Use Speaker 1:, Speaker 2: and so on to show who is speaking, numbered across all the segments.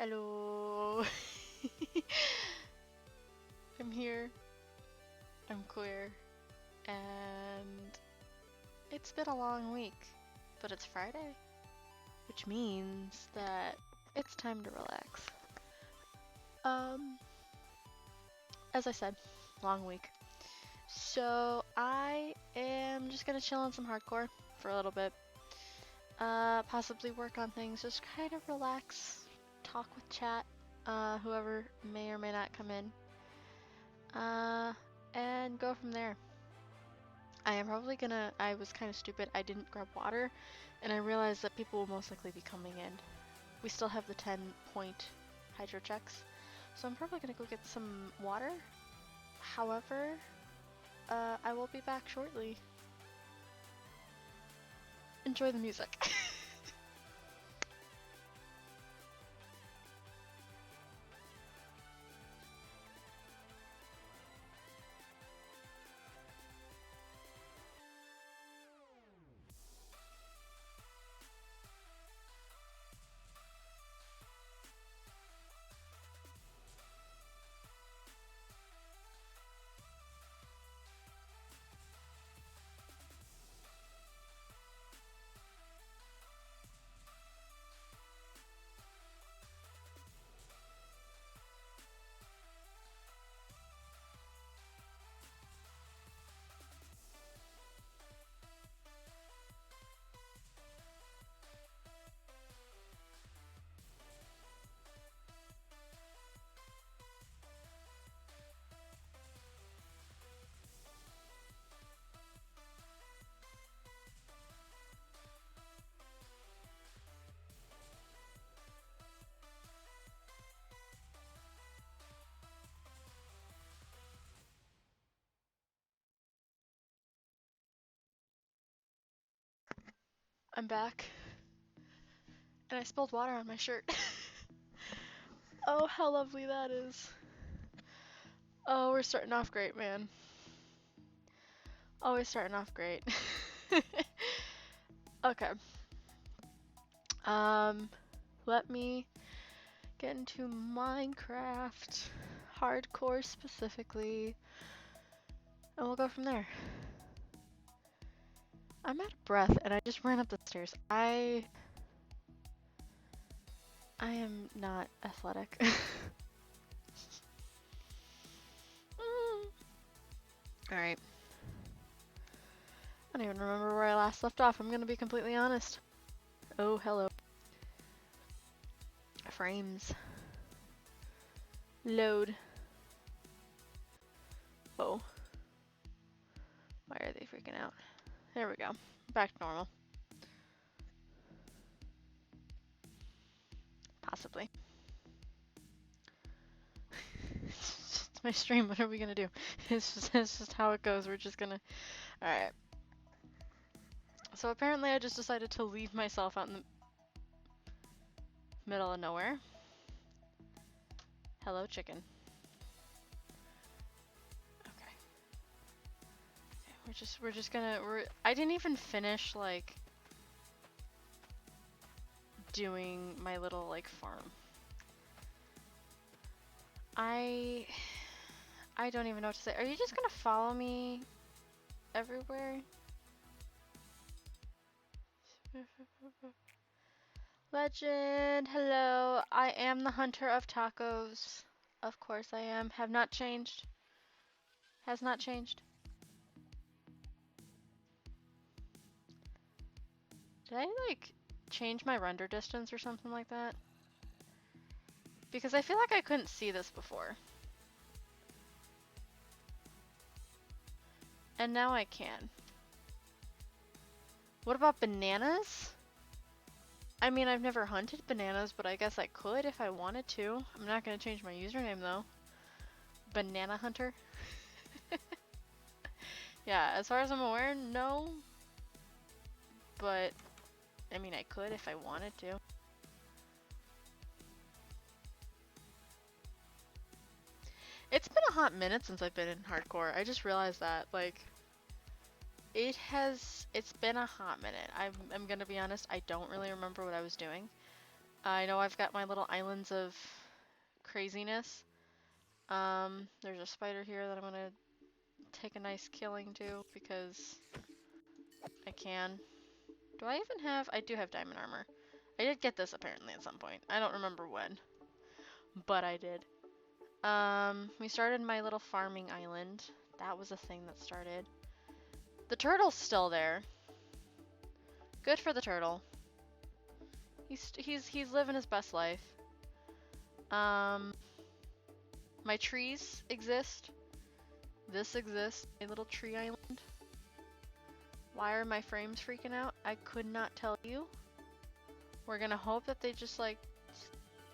Speaker 1: Hello. I'm here. I'm queer. And it's been a long week, but it's Friday, which means that it's time to relax. Um, as I said, long week. So I am just gonna chill on some hardcore for a little bit. Possibly work on things, just kind of relax, talk with chat, whoever may or may not come in. And go from there. I was kind of stupid. I didn't grab water, and I realized that people will most likely be coming in. We still have the 10-point hydro checks, so I'm probably gonna go get some water. However, I will be back shortly. Enjoy the music. I'm back, and I spilled water on my shirt. Oh, how lovely that is. Oh, we're starting off great, man. Always starting off great. Okay. Let me get into Minecraft, hardcore specifically, and we'll go from there. I'm out of breath, and I just ran up the stairs. I am not athletic. Alright. I don't even remember where I last left off, I'm gonna be completely honest. Oh, hello. Frames. Load. Oh. Why are they freaking out? There we go. Back to normal. Possibly. It's my stream, what are we gonna do? It's just how it goes, we're just gonna... Alright. So apparently I just decided to leave myself out in the middle of nowhere. Hello, chicken. Okay. We're just gonna, I didn't even finish, like, doing my little, like, farm. I don't even know what to say. Are you just gonna follow me everywhere? Legend, hello. I am the hunter of tacos. Of course I am. Have not changed. Has not changed. Did I, like, change my render distance or something like that? Because I feel like I couldn't see this before. And now I can. What about bananas? I mean, I've never hunted bananas, but I guess I could if I wanted to. I'm not gonna change my username though. Banana hunter? Yeah, as far as I'm aware, no. But, I mean, I could if I wanted to. It's been a hot minute since I've been in hardcore. I just realized that, like, it's been a hot minute. I'm gonna be honest, I don't really remember what I was doing. I know I've got my little islands of craziness. There's a spider here that I'm gonna take a nice killing to because I can. Do I even have? I do have diamond armor. I did get this apparently at some point. I don't remember when, but I did. We started my little farming island. That was a thing that started. The turtle's still there. Good for the turtle. He's living his best life. My trees exist. This exists. A little tree island. Why are my frames freaking out? I could not tell you. We're gonna hope that they just like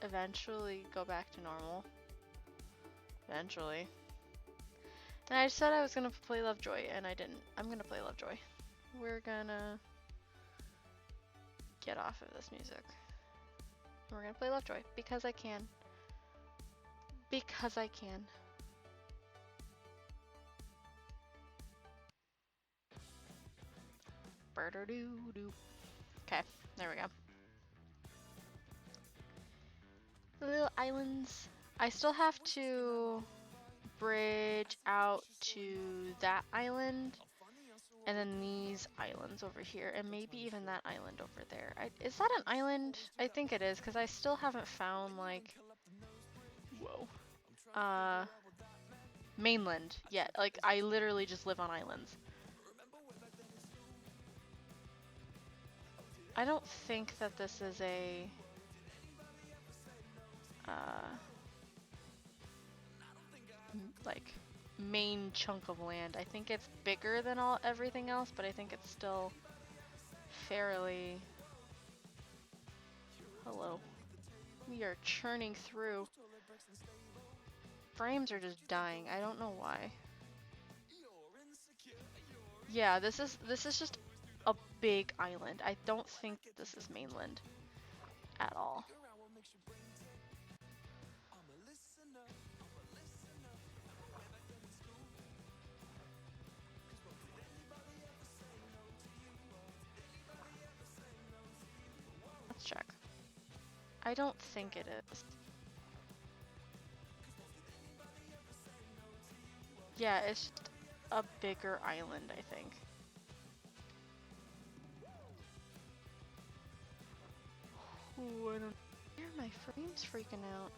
Speaker 1: eventually go back to normal. Eventually. And I said I was gonna play Lovejoy and I didn't. I'm gonna play Lovejoy. We're gonna get off of this music. We're gonna play Lovejoy because I can. Because I can. Doo. Okay, there we go. The little islands. I still have to bridge out to that island and then these islands over here and maybe even that island over there. Is that an island? I think it is because I still haven't found like mainland yet. Like I literally just live on islands. I don't think that this is a like main chunk of land. I think it's bigger than everything else, but I think it's still fairly. Hello. We are churning through. Frames are just dying. I don't know why. Yeah, this is just a big island. I don't think this is mainland at all. Let's check. I don't think it is. Yeah, it's just a bigger island, I think. Ooh, I don't. Why are my frames freaking out?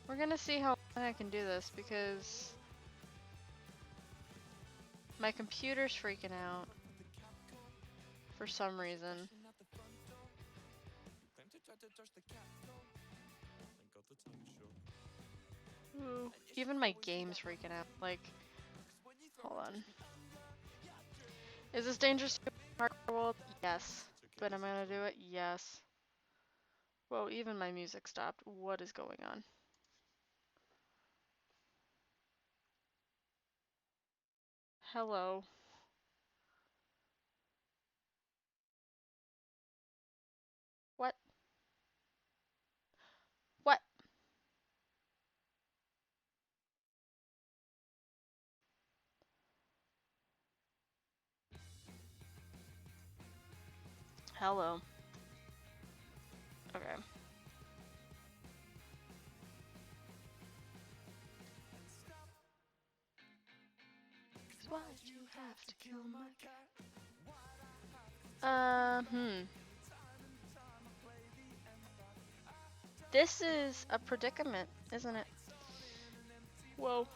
Speaker 1: We're gonna see how long I can do this because my computer's freaking out for some reason. Ooh, even my game's freaking out. Like, hold on. Is this dangerous to Hardcore World? Yes. But am I gonna do it? Yes. Whoa, even my music stopped. What is going on? Hello. What? What? Hello. Okay. Why'd you have to kill my cat? This is a predicament, isn't it? Whoa.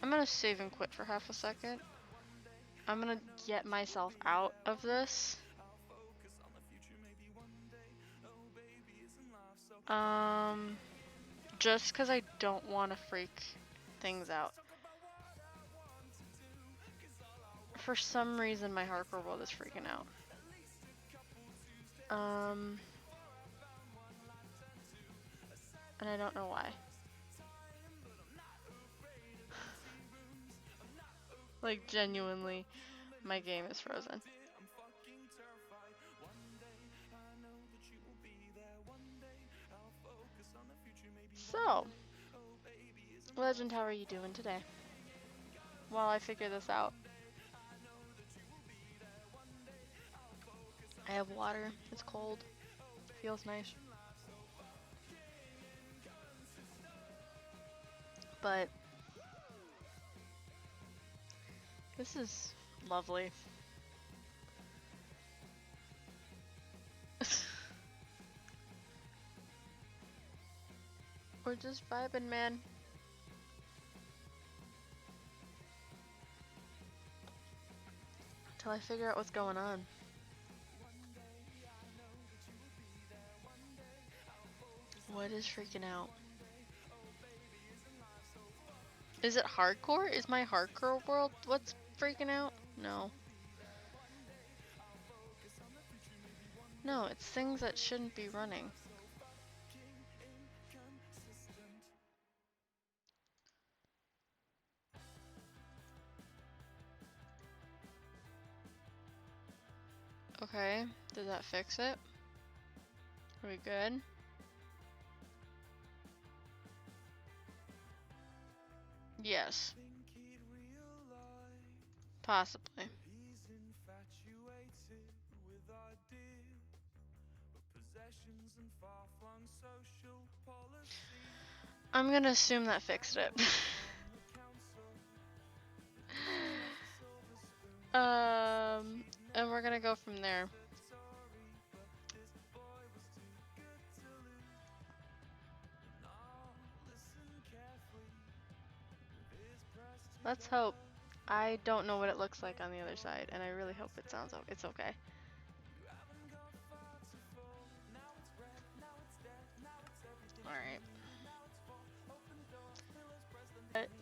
Speaker 1: I'm gonna save and quit for half a second. I'm gonna get myself out of this. Just because I don't want to freak things out. For some reason, my hardcore world is freaking out. And I don't know why. Like, genuinely. My game is frozen. So, Legend, how are you doing today? While I figure this out. I have water. It's cold. Feels nice. But this is lovely. We're just vibing, man. Till I figure out what's going on. What is freaking out? Is it hardcore? Is my hardcore world what's freaking out? No. No, it's things that shouldn't be running. Okay, did that fix it? Are we good? Yes. Possibly. I'm gonna assume that fixed it. And we're gonna go from there. Let's hope. I don't know what it looks like on the other side, and I really hope it sounds it's okay. Alright.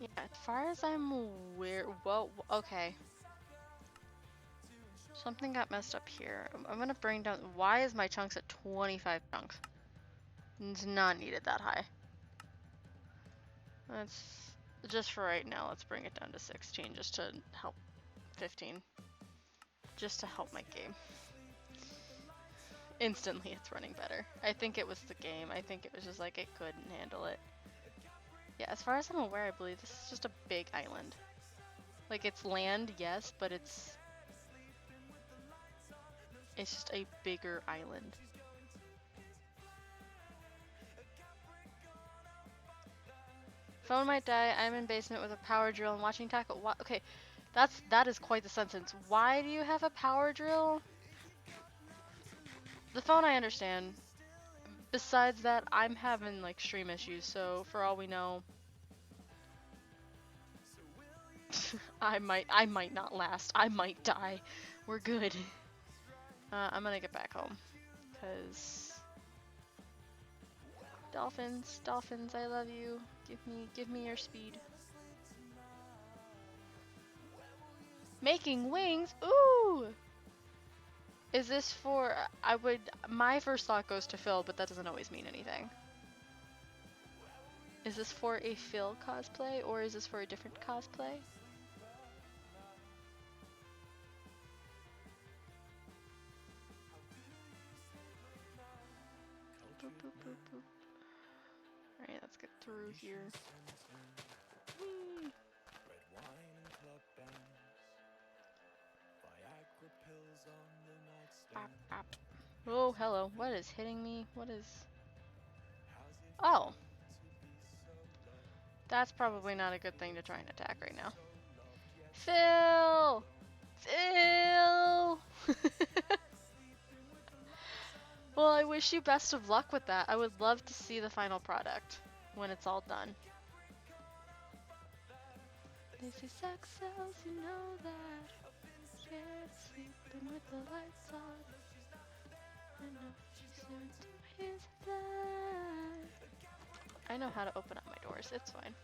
Speaker 1: Yeah, as far as I'm aware, well, okay. Something got messed up here. I'm gonna bring down, why is my chunks at 25 chunks? It's not needed that high. Let's, just for right now, let's bring it down to 16 just to help 15. Just to help my game. Instantly it's running better. I think it was the game. I think it was just like it couldn't handle it. Yeah, as far as I'm aware, I believe this is just a big island. Like, it's land, yes, but it's just a bigger island. Phone might die. I'm in basement with a power drill and watching tackle. Okay, that is quite the sentence. Why do you have a power drill? The phone I understand. Besides that, I'm having like stream issues, so for all we know, I might not last. I might die. We're good. I'm gonna get back home, cause dolphins, I love you. Give me your speed. Making wings? Ooh! Is this for, my first thought goes to Phil, but that doesn't always mean anything. Is this for a Phil cosplay, or is this for a different cosplay? Boop, boop, boop, boop. Alright, let's get through here. Whee! Bop, bop. Oh, hello. What is hitting me? What is... Oh. That's probably not a good thing to try and attack right now. Phil! Phil! Well, I wish you best of luck with that. I would love to see the final product when it's all done. They say sex sells, you know that. Scared sleeping with the lights on. I know she's soon to his fly. I know how to open up my doors. It's fine.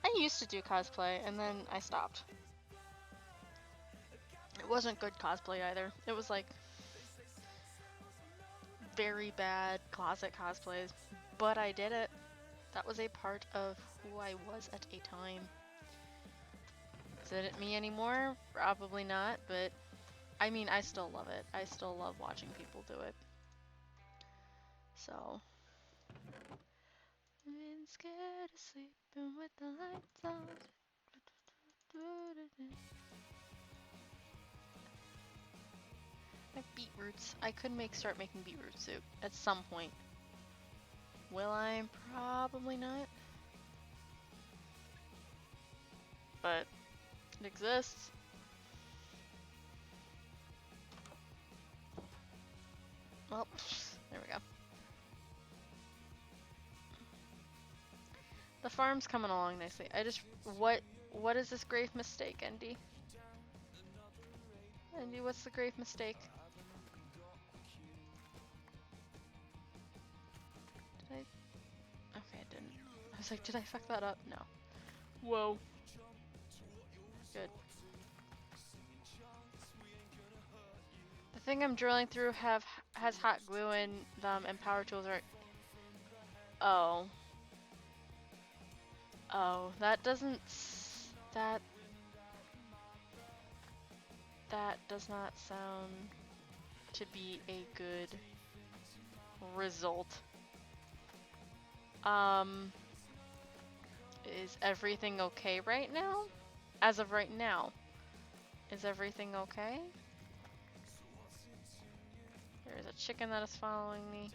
Speaker 1: I used to do cosplay, and then I stopped. It wasn't good cosplay either. It was like very bad closet cosplays, but I did it. That was a part of who I was at a time. Is it me anymore? Probably not, but I mean, I still love it. I still love watching people do it. So. I'm scared of sleeping with the lights on. Like beetroots. I could start making beetroot soup at some point. Will I? Probably not. But it exists. Well, there we go. The farm's coming along nicely. What is this grave mistake, Endy? Endy, what's the grave mistake? Did I? Okay, I didn't. I was like, did I fuck that up? No. Whoa. Good. The thing I'm drilling through has hot glue in them, and power tools are. Oh. Oh, that doesn't. That does not sound to be a good result. Is everything okay right now? As of right now, is everything okay? There's a chicken that is following me.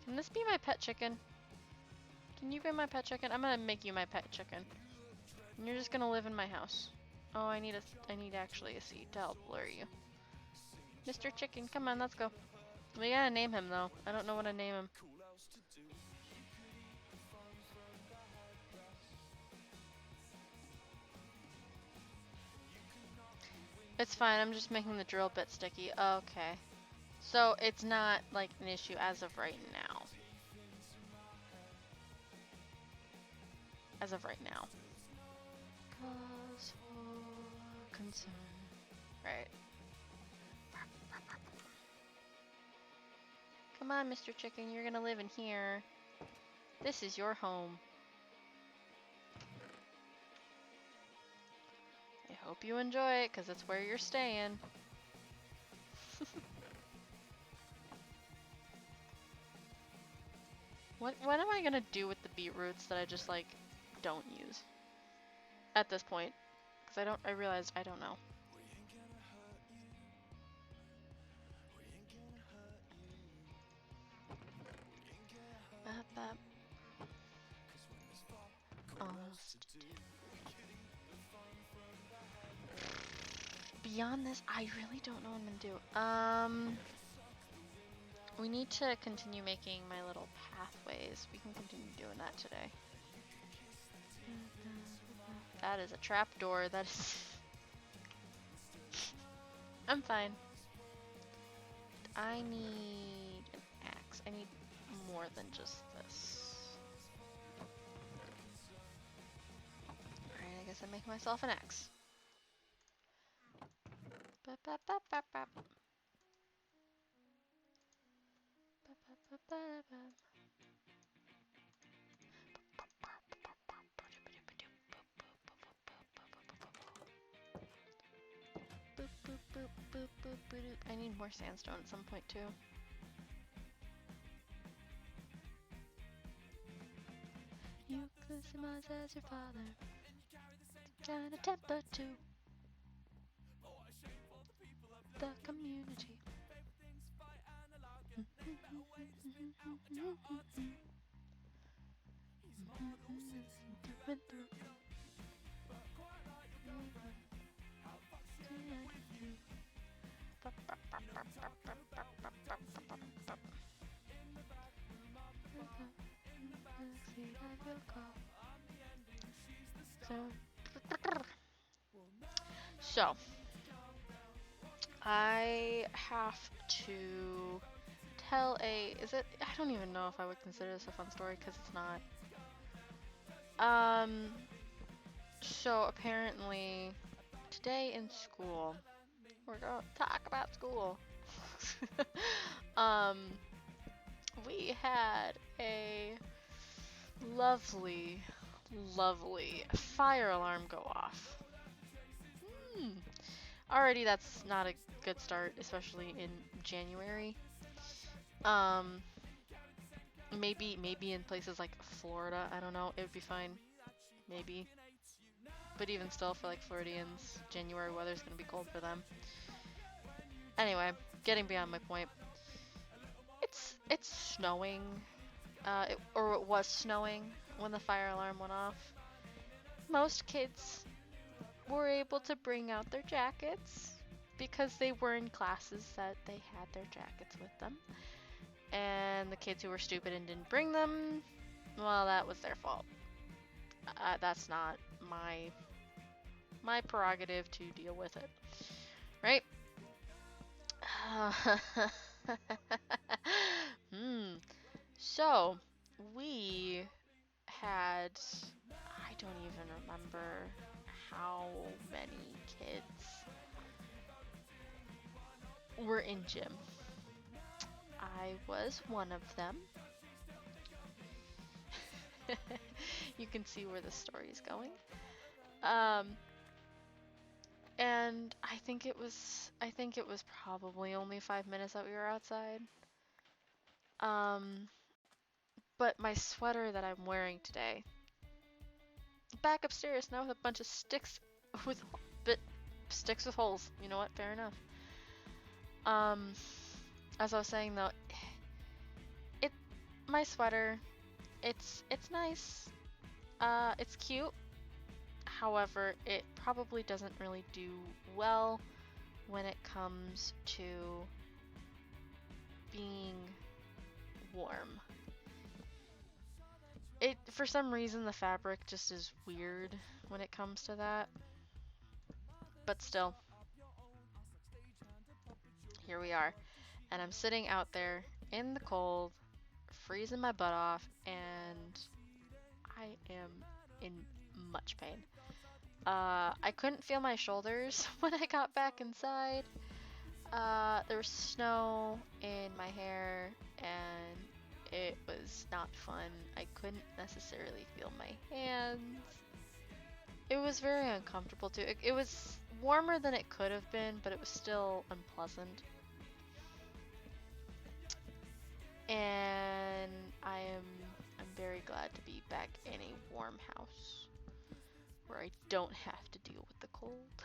Speaker 1: Can this be my pet chicken? Can you be my pet chicken? I'm gonna make you my pet chicken. And you're just gonna live in my house. Oh, I need actually a seed to help lure you. Mr. Chicken, come on, let's go. We gotta name him though. I don't know what to name him. It's fine, I'm just making the drill bit sticky. Okay. So it's not like an issue as of right now. As of right now. Cause for concern. Right. Come on, Mr. Chicken, you're gonna live in here. This is your home. I hope you enjoy it, because it's where you're staying. What am I gonna do with the beetroots that I just, like, don't use? At this point. Because I realized I don't know. Almost. Beyond this, I really don't know what I'm gonna do. We need to continue making my little pathways. We can continue doing that today. That is a trapdoor. That is... I'm fine. I need an axe. I need more than just this. Alright, I guess I make myself an axe. I need more sandstone at some point too. You customize as your father. Kind of temper too. The community. So, I have to tell I don't even know if I would consider this a fun story because it's not. So apparently today in school, we're gonna talk about school. um, we had a lovely, lovely fire alarm go off. Hmm. Already that's not a good start, especially in January. Um, maybe in places like Florida, I don't know, it would be fine. Maybe. But even still, for like Floridians, January weather's gonna be cold for them. Anyway, getting beyond my point. It's snowing, or it was snowing when the fire alarm went off. Most kids were able to bring out their jackets because they were in classes that they had their jackets with them. And the kids who were stupid and didn't bring them, well, that was their fault. That's not my prerogative to deal with it, right? So, we had, I don't even remember how many kids were in gym. I was one of them. You can see where the story is going. And I think it was probably only 5 minutes that we were outside. But my sweater that I'm wearing today, back upstairs now with a bunch of sticks with sticks with holes. You know what? Fair enough. As I was saying though, my sweater, it's nice. It's cute. However, it probably doesn't really do well when it comes to being warm. For some reason, the fabric just is weird when it comes to that. But still, here we are. And I'm sitting out there in the cold, freezing my butt off, and I am in much pain. I couldn't feel my shoulders when I got back inside. There was snow in my hair, and it was not fun. I couldn't necessarily feel my hands. It was very uncomfortable too. It was warmer than it could have been, but it was still unpleasant. And I'm very glad to be back in a warm house where I don't have to deal with the cold.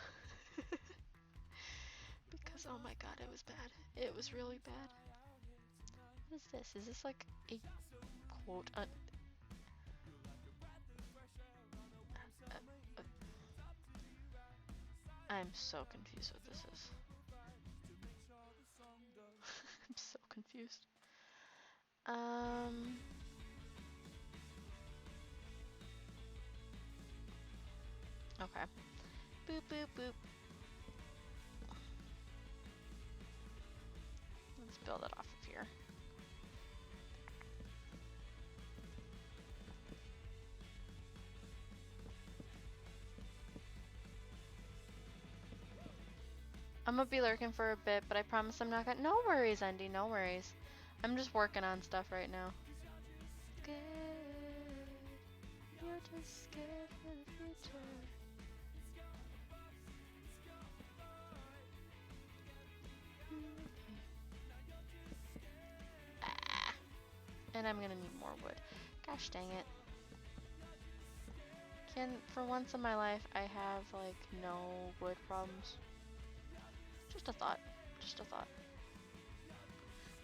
Speaker 1: Because oh my god, it was bad. It was really bad. What is this? Is this like a quote? I'm so confused what this is. I'm so confused. Okay. Boop, boop, boop. Let's build it off of here. I'm gonna be lurking for a bit, but I promise I'm not gonna— No worries, Andy, no worries. I'm just working on stuff right now. Scared. You're just scared for the future. And I'm gonna need more wood. Gosh dang it. For once in my life, I have, like, no wood problems. Just a thought. Just a thought.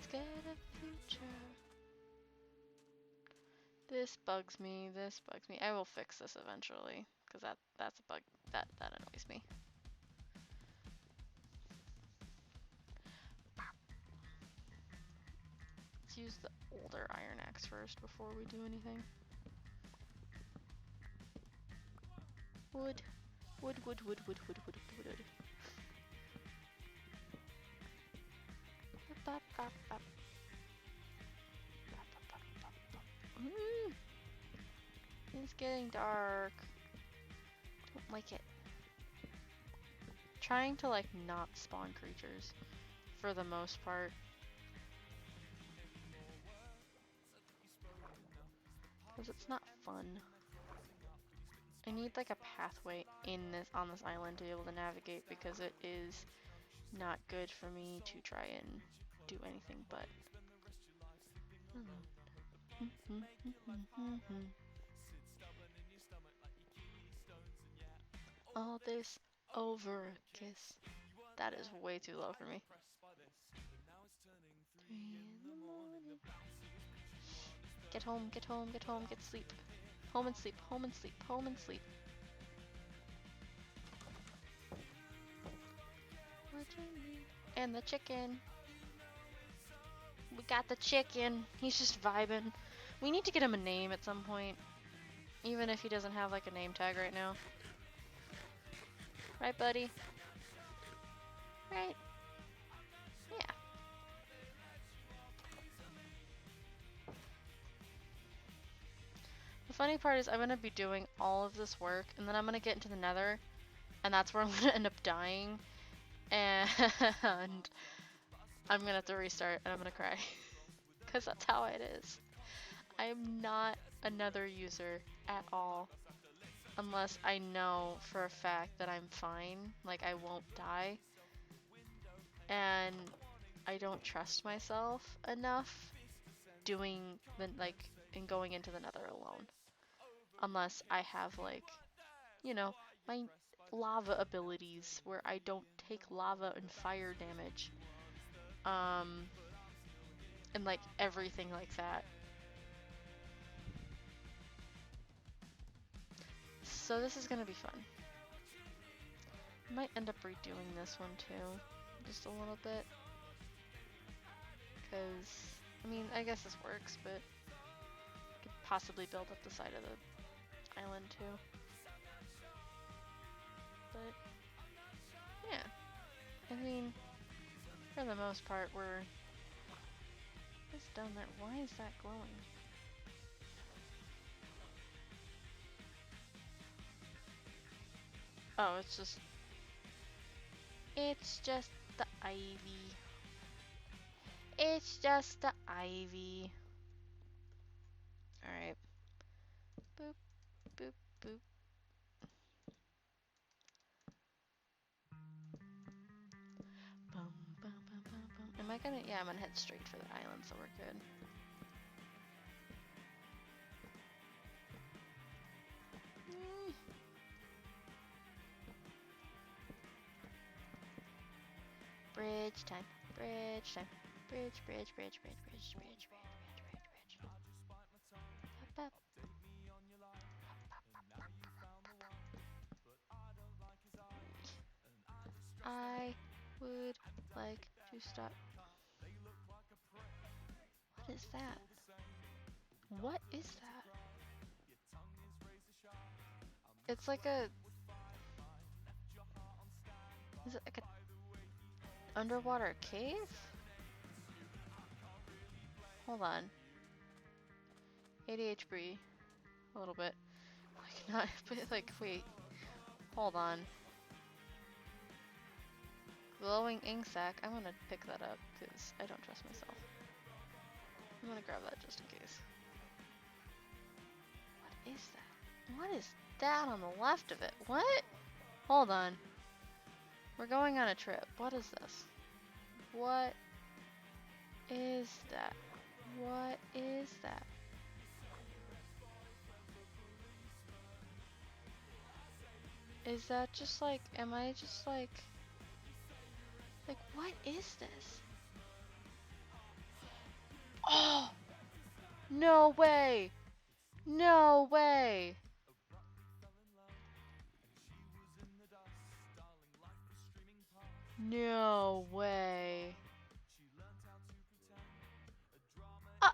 Speaker 1: Scared of the future. This bugs me. This bugs me. I will fix this eventually, because that's a bug. That annoys me. Let's use the older iron axe first before we do anything. Wood. Wood, wood, wood, wood, wood, wood, wood. Bop, bop, bop. It's getting dark. Don't like it. Trying to, like, not spawn creatures for the most part. Because it's not fun. I need like a pathway on this island to be able to navigate because it is not good for me to try and do anything but. All this over a kiss. That is way too low for me. 3 in the morning. Get home, get home, get home, get sleep. Home and sleep, home and sleep, home and sleep. And the chicken. We got the chicken. He's just vibing. We need to get him a name at some point. Even if he doesn't have like a name tag right now. Right, buddy? Right? Yeah. The funny part is I'm gonna be doing all of this work and then I'm gonna get into the nether and that's where I'm gonna end up dying and I'm gonna have to restart and I'm gonna cry. Because that's how it is. I am not a nether user at all. Unless I know for a fact that I'm fine, like I won't die. And I don't trust myself enough doing and going into the nether alone. Unless I have like, you know, my lava abilities where I don't take lava and fire damage. And like everything like that. So this is gonna be fun. I might end up redoing this one too, just a little bit. Because, I mean, I guess this works, but I could possibly build up the side of the island too. But, yeah. I mean, for the most part, what's down there? Why is that glowing? Oh, it's just the ivy. It's just the ivy. Alright. Boop, boop, boop. Bum, bum, bum, bum, bum. Am I gonna? Yeah, I'm gonna head straight for the island, so we're good. Bridge time. Bridge time. Bridge, bridge, bridge, bridge, bridge, bridge, bridge, bridge, bridge, bridge. Up, up. I would like to stop. What is that? What is that? It's like a... Is it like a underwater cave? Hold on. ADHD. A little bit. I cannot, but like, wait. Hold on. Glowing ink sac. I'm gonna pick that up because I don't trust myself. I'm gonna grab that just in case. What is that? What is that on the left of it? What? Hold on. We're going on a trip. What is this? What is that? What is that? Is that just like, am I just like, what is this? Oh! No way! No way! No way. Ah!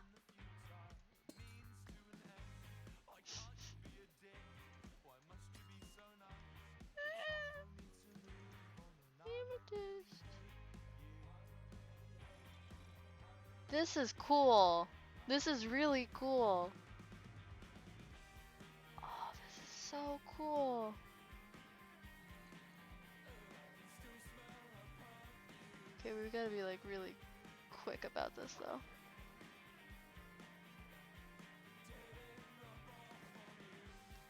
Speaker 1: Amethyst. This is cool. This is really cool. Oh, this is so cool. Okay, we've got to be like really quick about this though.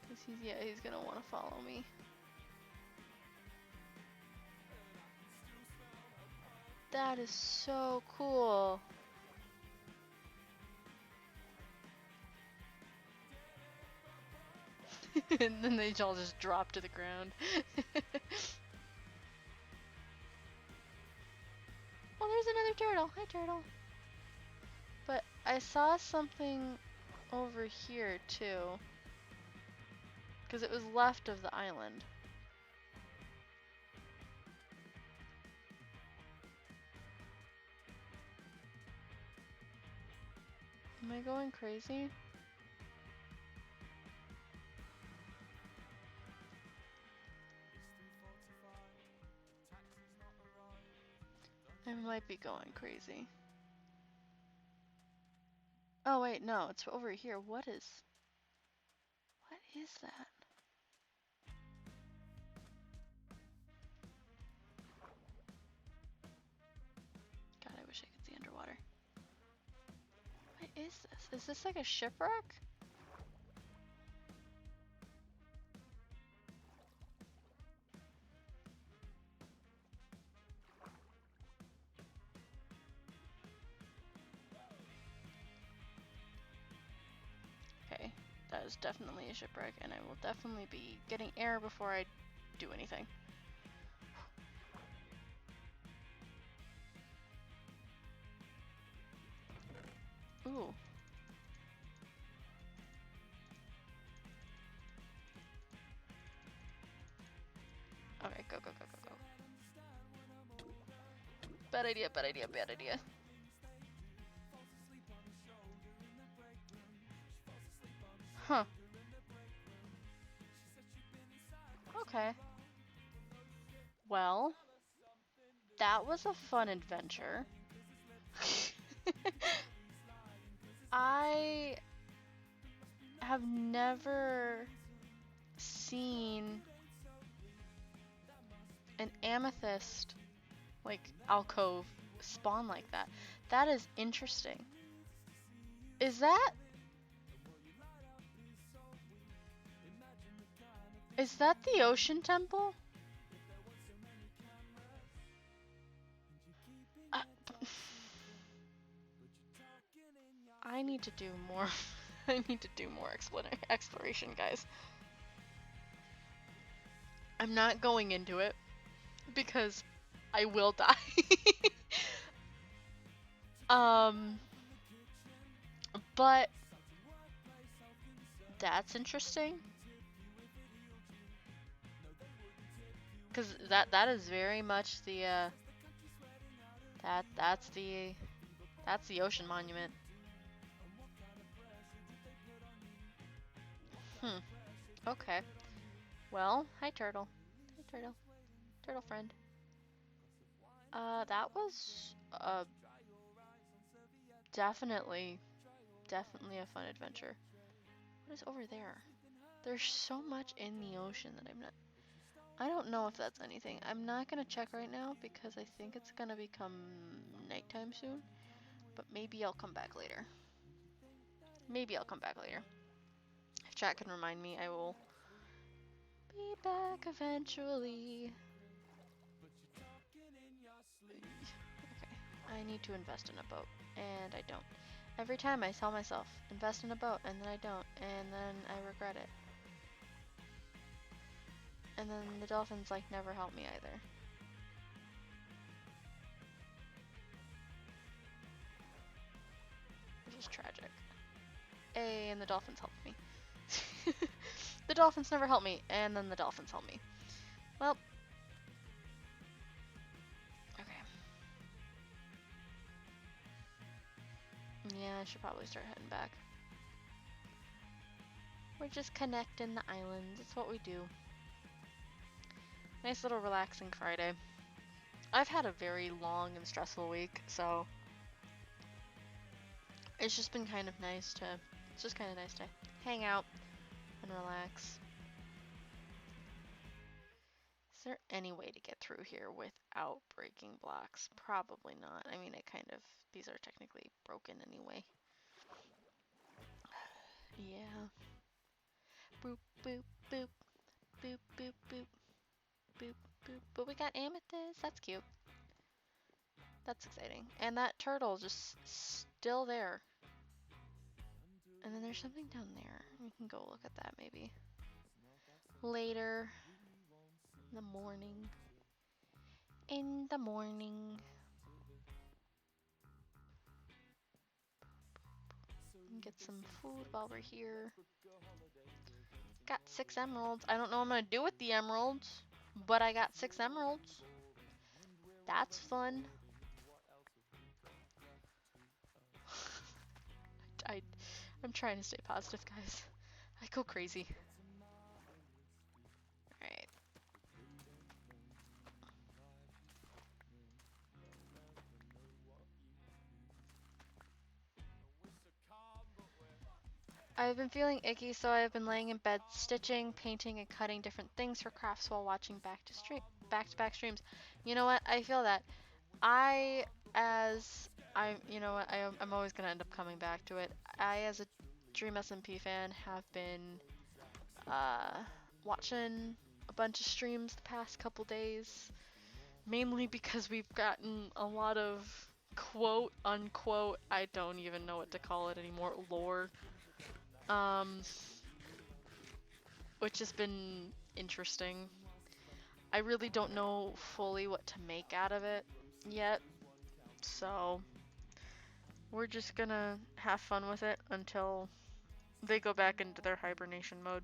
Speaker 1: Cause he's gonna want to follow me. That is so cool. And then they all just drop to the ground. Oh, there's another turtle. Hi, turtle. But I saw something over here too. Because it was left of the island. Am I going crazy? I might be going crazy. Oh wait, no, it's over here. What is that? God, I wish I could see underwater. What is this? Is this like a shipwreck? Okay, that is definitely a shipwreck, and I will definitely be getting air before I do anything. Ooh. Okay, go, go, go, go, go. Bad idea, bad idea, bad idea. Huh. Okay. Well, that was a fun adventure. I have never seen an amethyst, like, alcove spawn like that. That is interesting. Is that the ocean temple? I need to do more. I need to do more exploration, guys. I'm not going into it because I will die. But that's interesting. Cause that is very much the that's the ocean monument. Okay. Well, hi turtle. Hi turtle. Turtle friend. That was definitely a fun adventure. What is over there? There's so much in the ocean that I don't know if that's anything. I'm not gonna check right now because I think it's gonna become nighttime soon. But maybe I'll come back later. Maybe I'll come back later. If chat can remind me, I will be back eventually. Okay, I need to invest in a boat, and I don't. Every time I tell myself, invest in a boat, and then I don't, and then I regret it. And then the dolphins, like, never help me either. Which is tragic. And the dolphins helped me. The dolphins never help me, and then the dolphins help me. Well. Okay. Yeah, I should probably start heading back. We're just connecting the islands. It's what we do. Nice little relaxing Friday. I've had a very long and stressful week, so it's just been kind of nice to hang out and relax. there any way to get through here without breaking blocks? Probably not. I mean, these are technically broken anyway. Yeah. Boop, boop, boop, boop, boop, boop, boop, boop. But we got amethyst. That's cute. That's exciting. And that turtle just still there. And then there's something down there. We can go look at that maybe. Later. In the morning. In the morning. Get some food while we're here. Got 6 emeralds. I don't know what I'm gonna do with the emeralds, but I got 6 emeralds. That's fun. I'm trying to stay positive, guys. I go crazy. Alright. I've been feeling icky, so I've been laying in bed stitching, painting, and cutting different things for crafts while watching back-to-back streams. You know what? I feel that. You know what? I'm always gonna end up coming back to it. I, as a Dream SMP fan, have been watching a bunch of streams the past couple days, mainly because we've gotten a lot of quote unquote, I don't even know what to call it anymore, lore, which has been interesting. I really don't know fully what to make out of it yet, so we're just gonna have fun with it until they go back into their hibernation mode.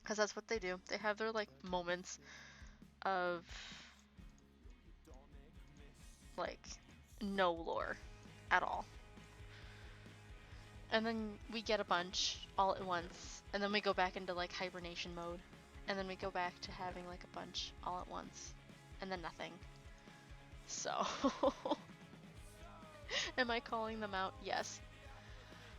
Speaker 1: Because that's what they do. They have their, like, moments of, like, no lore at all. And then we get a bunch all at once. And then we go back into, like, hibernation mode. And then we go back to having, like, a bunch all at once. And then nothing. So... Am I calling them out? Yes.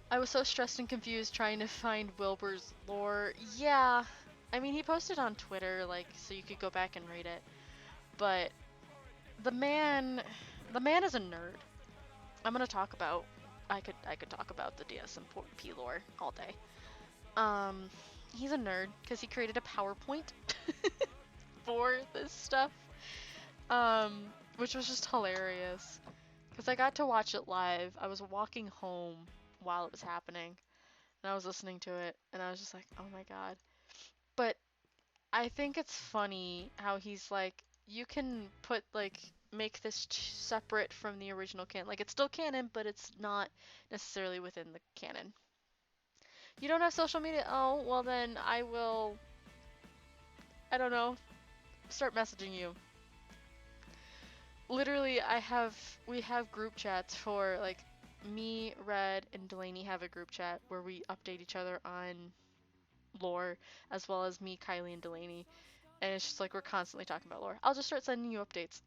Speaker 1: I was so stressed and confused trying to find Wilbur's lore. Yeah. I mean, he posted on Twitter, like, so you could go back and read it. But the man is a nerd. I'm gonna talk about, I could talk about the DSMP lore all day. He's a nerd because he created a PowerPoint for this stuff, which was just hilarious. Because I got to watch it live. I was walking home while it was happening, and I was listening to it, and I was just like, oh my god. But I think it's funny how he's like, you can put, like, make this separate from the original canon. Like, it's still canon, but it's not necessarily within the canon. You don't have social media? Oh, well then I will, I don't know, start messaging you. Literally, we have group chats for, like, me, Red, and Delaney have a group chat where we update each other on lore, as well as me, Kylie, and Delaney. And it's just like we're constantly talking about lore. I'll just start sending you updates.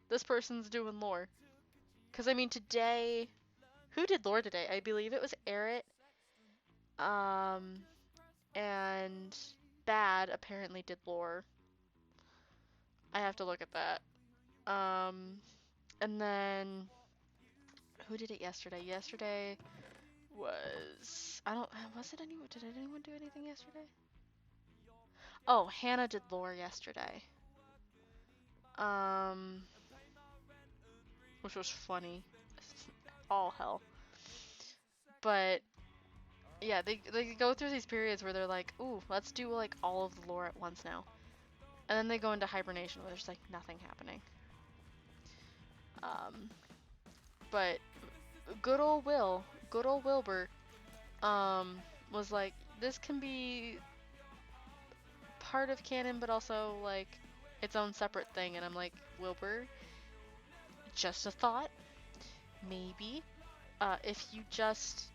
Speaker 1: This person's doing lore. Because, I mean, today... Who did lore today? I believe it was Errit. And Bad apparently did lore. I have to look at that. And then... Who did it yesterday? Yesterday was... Did anyone do anything yesterday? Oh, Hannah did lore yesterday. Which was funny. All hell. But yeah, they go through these periods where they're like, ooh, let's do, like, all of the lore at once now. And then they go into hibernation where there's, like, nothing happening. But good old Wilbur, was like, this can be part of canon, but also, like, its own separate thing. And I'm like, Wilbur, just a thought. Maybe. If you just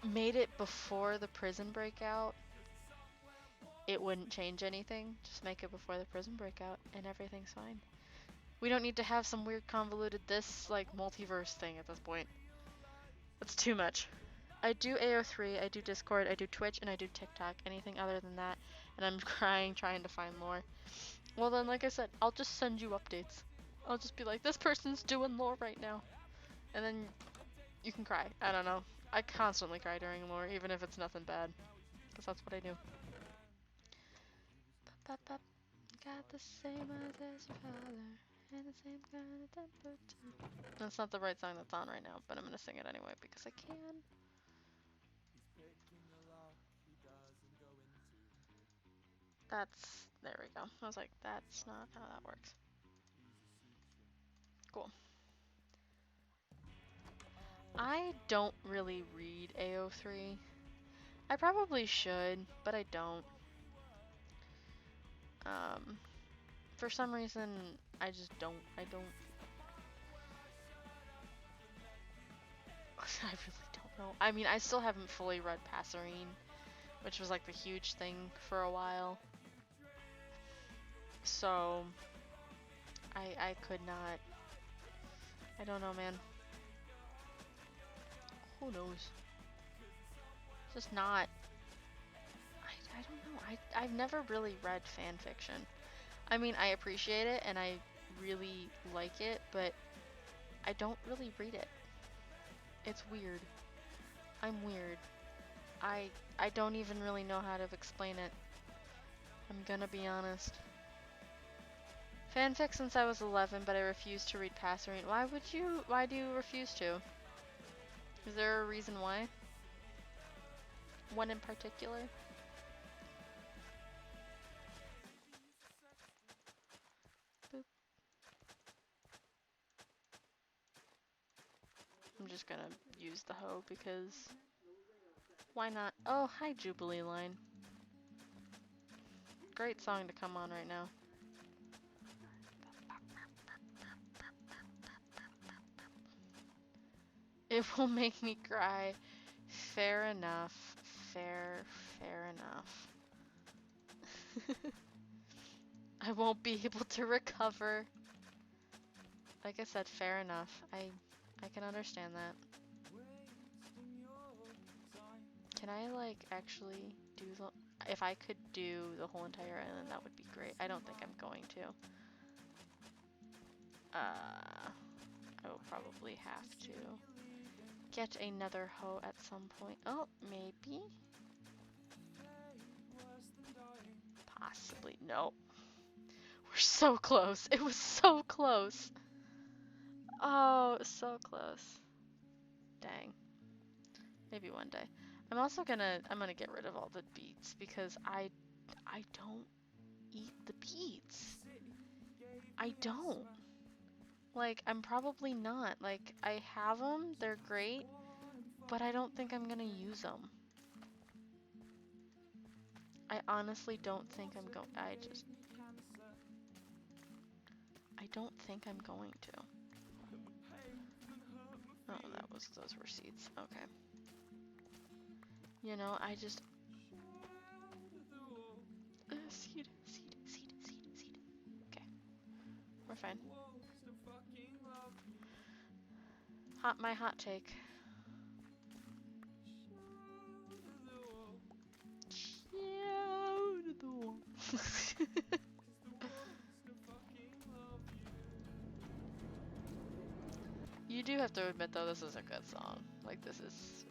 Speaker 1: made it before the prison breakout, it wouldn't change anything. Just make it before the prison breakout and everything's fine. We don't need to have some weird convoluted like, multiverse thing at this point. That's too much. I do AO3, I do Discord, I do Twitch, and I do TikTok. Anything other than that, and I'm crying trying to find more. Well then, like I said, I'll just send you updates. I'll just be like, this person's doing lore right now. And then you can cry. I don't know. I constantly cry during lore, even if it's nothing bad. Because that's what I do. Got the same eyes as your father, and the same kind of temper too. That's not the right song that's on right now, but I'm gonna sing it anyway because I can. There we go. I was like, that's not how that works. Cool. I don't really read AO3. I probably should, but I don't. For some reason, I just don't. I really don't know. I mean, I still haven't fully read Passerine, which was like the huge thing for a while. So, I could not. I don't know, man. Who knows? Just not. I don't know. I've never really read fan fiction. I mean, I appreciate it and I really like it, but I don't really read it. It's weird. I'm weird. I don't even really know how to explain it. I'm gonna be honest. Fanfic since I was 11, but I refuse to read Passerine. Why do you refuse to? Is there a reason why? One in particular? Boop. I'm just gonna use the hoe because why not? Oh, hi Jubilee Line. Great song to come on right now. It will make me cry. Fair enough. Fair enough. I won't be able to recover. Like I said, fair enough. I can understand that. Can I like actually do the if I could do the whole entire island, that would be great. I don't think I'm going to. I will probably have to get another hoe at some point. Oh, maybe? Possibly. No. We're so close. It was so close. Oh, it was so close. Dang. Maybe one day. I'm gonna get rid of all the beets because I don't eat the beets. I don't. Like, I'm probably not. Like, I have them, they're great, but I don't think I'm gonna use them. I honestly don't think I'm going. I don't think I'm going to. Oh, those were seeds. Okay. You know, I just. Seed. Okay. We're fine. My hot take. You do have to admit though, this is a good song. Like this is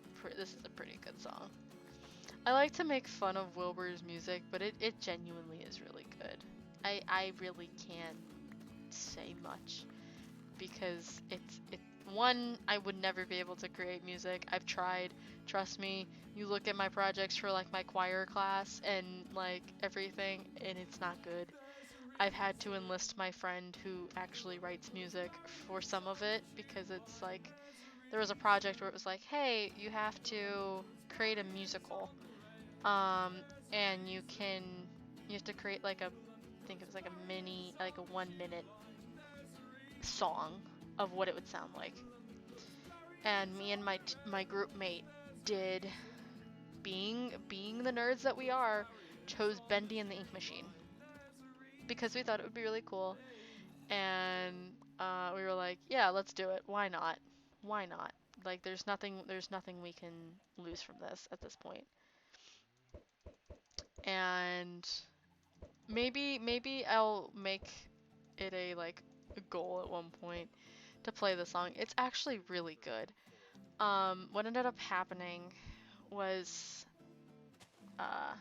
Speaker 1: a pretty good song. I like to make fun of Wilbur's music, but it genuinely is really good. I really can't say much because one, I would never be able to create music. I've tried, trust me. You look at my projects for like my choir class and like everything, and it's not good. I've had to enlist my friend who actually writes music for some of it because it's like there was a project where it was like, hey, you have to create a musical, and you have to create like I think it was like a mini, like a 1 minute song of what it would sound like. And me and my group mate did, being the nerds that we are, chose Bendy and the Ink Machine because we thought it would be really cool, and we were like, yeah, let's do it. Why not? Like there's nothing we can lose from this at this point. And maybe I'll make it a like a goal at one point to play the song. It's actually really good. What ended up happening was uh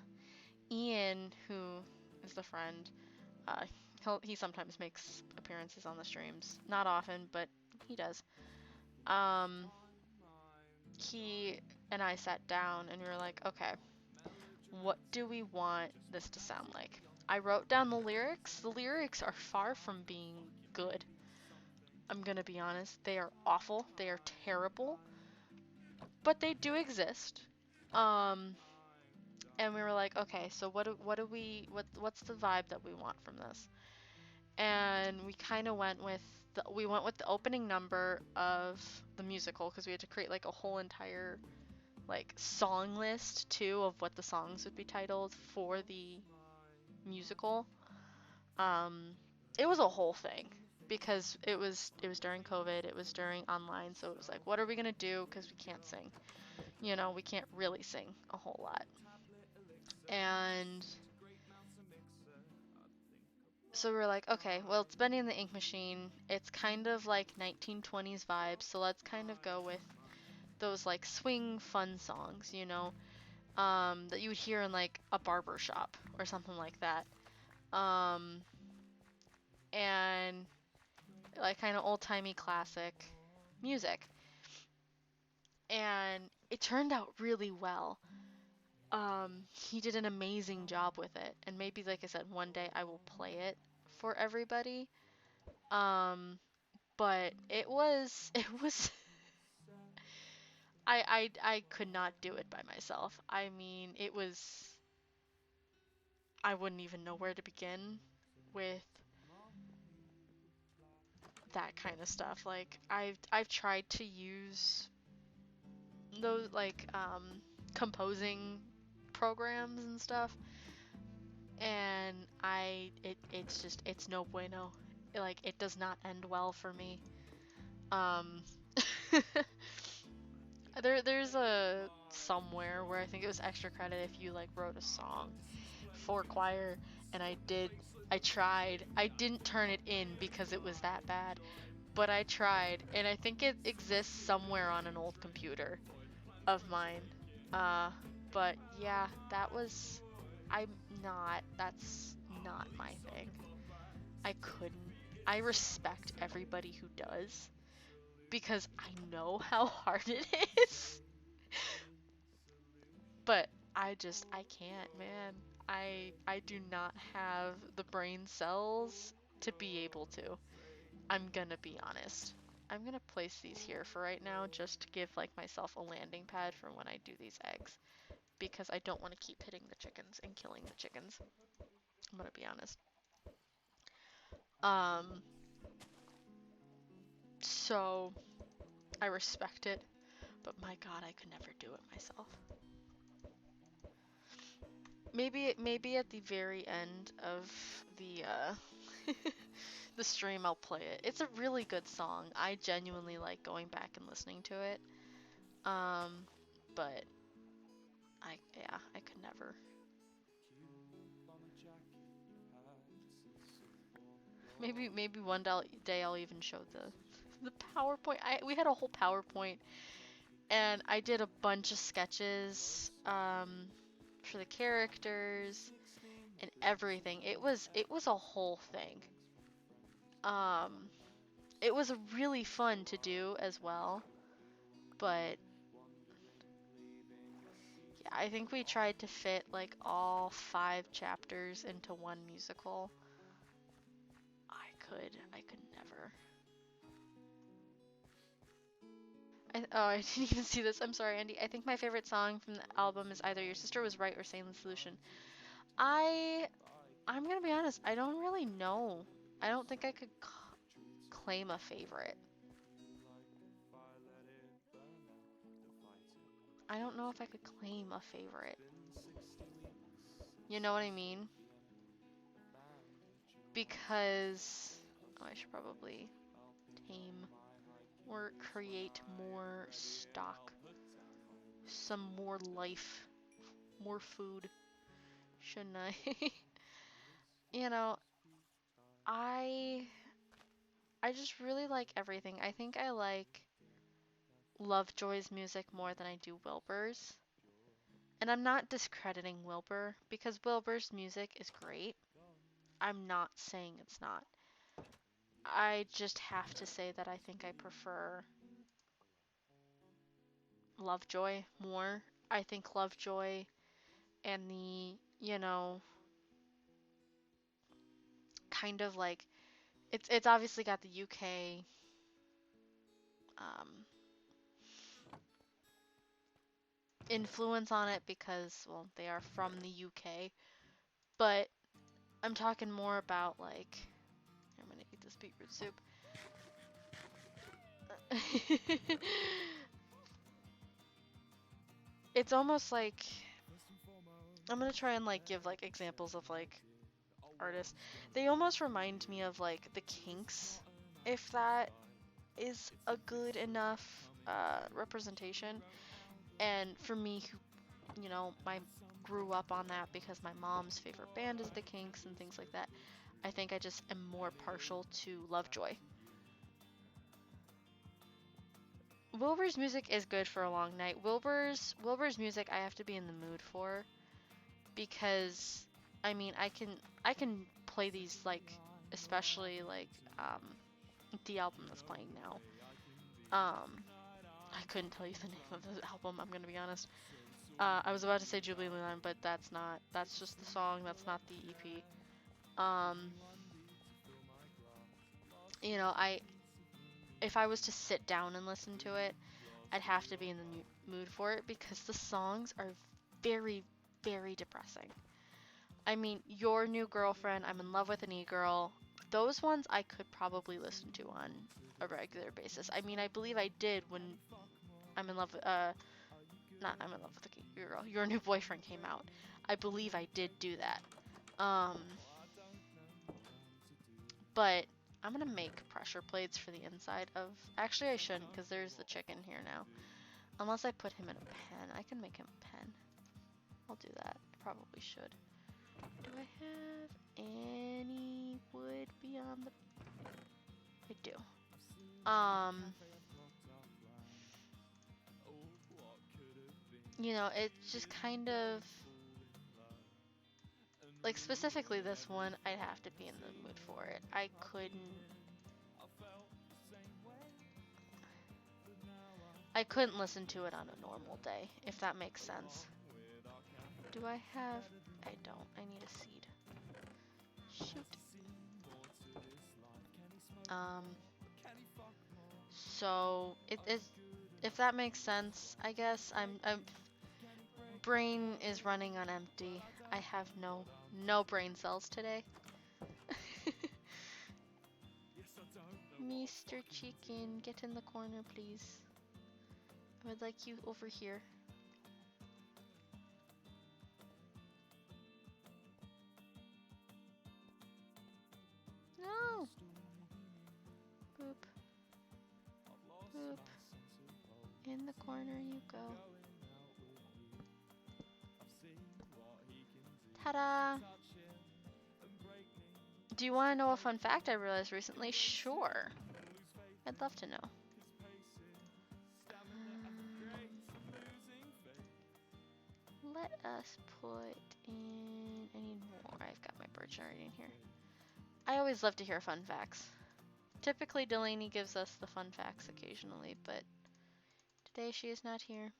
Speaker 1: Ian, who is the friend, uh he sometimes makes appearances on the streams. Not often, but he does. Um he and I sat down and we were like, okay, what do we want this to sound like? I wrote down the lyrics. The lyrics are far from being good. I'm gonna be honest. They are awful. They are terrible. But they do exist. Um, and we were like, okay, so what's the vibe that we want from this? And we kind of went with the opening number of the musical because we had to create like a whole entire like song list too of what the songs would be titled for the musical. Um, it was a whole thing because it was during COVID, it was during online, so it was like, what are we gonna do? Because we can't sing. You know, we can't really sing a whole lot. And so we were like, okay, well, it's Bendy and the Ink Machine. It's kind of like 1920s vibes, so let's kind of go with those like swing fun songs, you know, that you would hear in like a barber shop or something like that. Um, and like kind of old-timey classic music. And it turned out really well. He did an amazing job with it. And maybe, like I said, one day I will play it for everybody. Um, but it was I could not do it by myself. I mean, I wouldn't even know where to begin with that kind of stuff. Like I've tried to use those like composing programs and stuff, and it's no bueno. Like it does not end well for me. Um there's a somewhere where I think it was extra credit if you like wrote a song for choir, and I tried. I didn't turn it in because it was that bad, but I tried, and I think it exists somewhere on an old computer of mine. Uh, but yeah, I'm that's not my thing. I couldn't. I respect everybody who does because I know how hard it is. But I can't, man. I do not have the brain cells to be able to. I'm gonna be honest. I'm gonna place these here for right now just to give like myself a landing pad for when I do these eggs because I don't want to keep hitting the chickens and killing the chickens. I'm gonna be honest. Um, so I respect it, but my God, I could never do it myself. Maybe at the very end of the the stream I'll play it. It's a really good song. I genuinely like going back and listening to it. Um, but I could never. Maybe one day I'll even show the PowerPoint. We had a whole PowerPoint, and I did a bunch of sketches for the characters and everything. It was a whole thing. Um, it was really fun to do as well, but yeah, I think we tried to fit like all 5 chapters into one musical. I could never. I didn't even see this. I'm sorry, Andy. I think my favorite song from the album is either Your Sister Was Right or Sailin' Solution. I I'm gonna be honest. I don't really know. I don't think I could claim a favorite. I don't know if I could claim a favorite. You know what I mean? Because I should probably tame. or create more stock, some more life, more food, shouldn't I? You know, I I just really like everything. I think I like Lovejoy's music more than I do Wilbur's. And I'm not discrediting Wilbur because Wilbur's music is great. I'm not saying it's not. I just have to say that I think I prefer Lovejoy more. I think Lovejoy and the, kind of like it's obviously got the UK um, influence on it because, well, they are from the UK. But I'm talking more about like I'm gonna eat this beetroot soup. It's almost like I'm gonna try and like give like examples of like artists. They almost remind me of like the Kinks, if that is a good enough representation. And for me, who my grew up on that because my mom's favorite band is the Kinks and things like that. I think I just am more partial to Lovejoy. Wilbur's music is good for a long night. Wilbur's music I have to be in the mood for because I mean I can play these like especially like the album that's playing now. I couldn't tell you the name of the album, I'm gonna be honest. I was about to say Jubilee Land, but that's not. That's just the song. That's not the EP. Um, I if I was to sit down and listen to it, I'd have to be in the mood for it because the songs are very, very depressing. I mean, Your New Girlfriend, I'm in Love with an E-Girl, those ones I could probably listen to on a regular basis. I mean, I believe I did when I'm in love with, not I'm in love with a girl, Your New Boyfriend came out. I believe I did do that. Um, but I'm gonna make pressure plates for the inside of, actually I shouldn't because there's the chicken here now. Unless I put him in a pen. I can make him a pen. I'll do that. I probably should. Do I have any wood beyond the... I do. It's just kind of... Like, specifically this one, I'd have to be in the mood for it. I couldn't listen to it on a normal day, if that makes sense. Do I have... I don't. I need a seed. Shoot. So it is, if that makes sense, I guess I'm brain is running on empty. I have no brain cells today. Mr. Chicken, get in the corner, please. I would like you over here. No! Boop. Boop. In the corner you go. Ta-da! Do you want to know a fun fact I realized recently? Sure. I'd love to know. Let us put in... I need more. I've got my birch already in here. I always love to hear fun facts. Typically, Delaney gives us the fun facts occasionally, but today she is not here.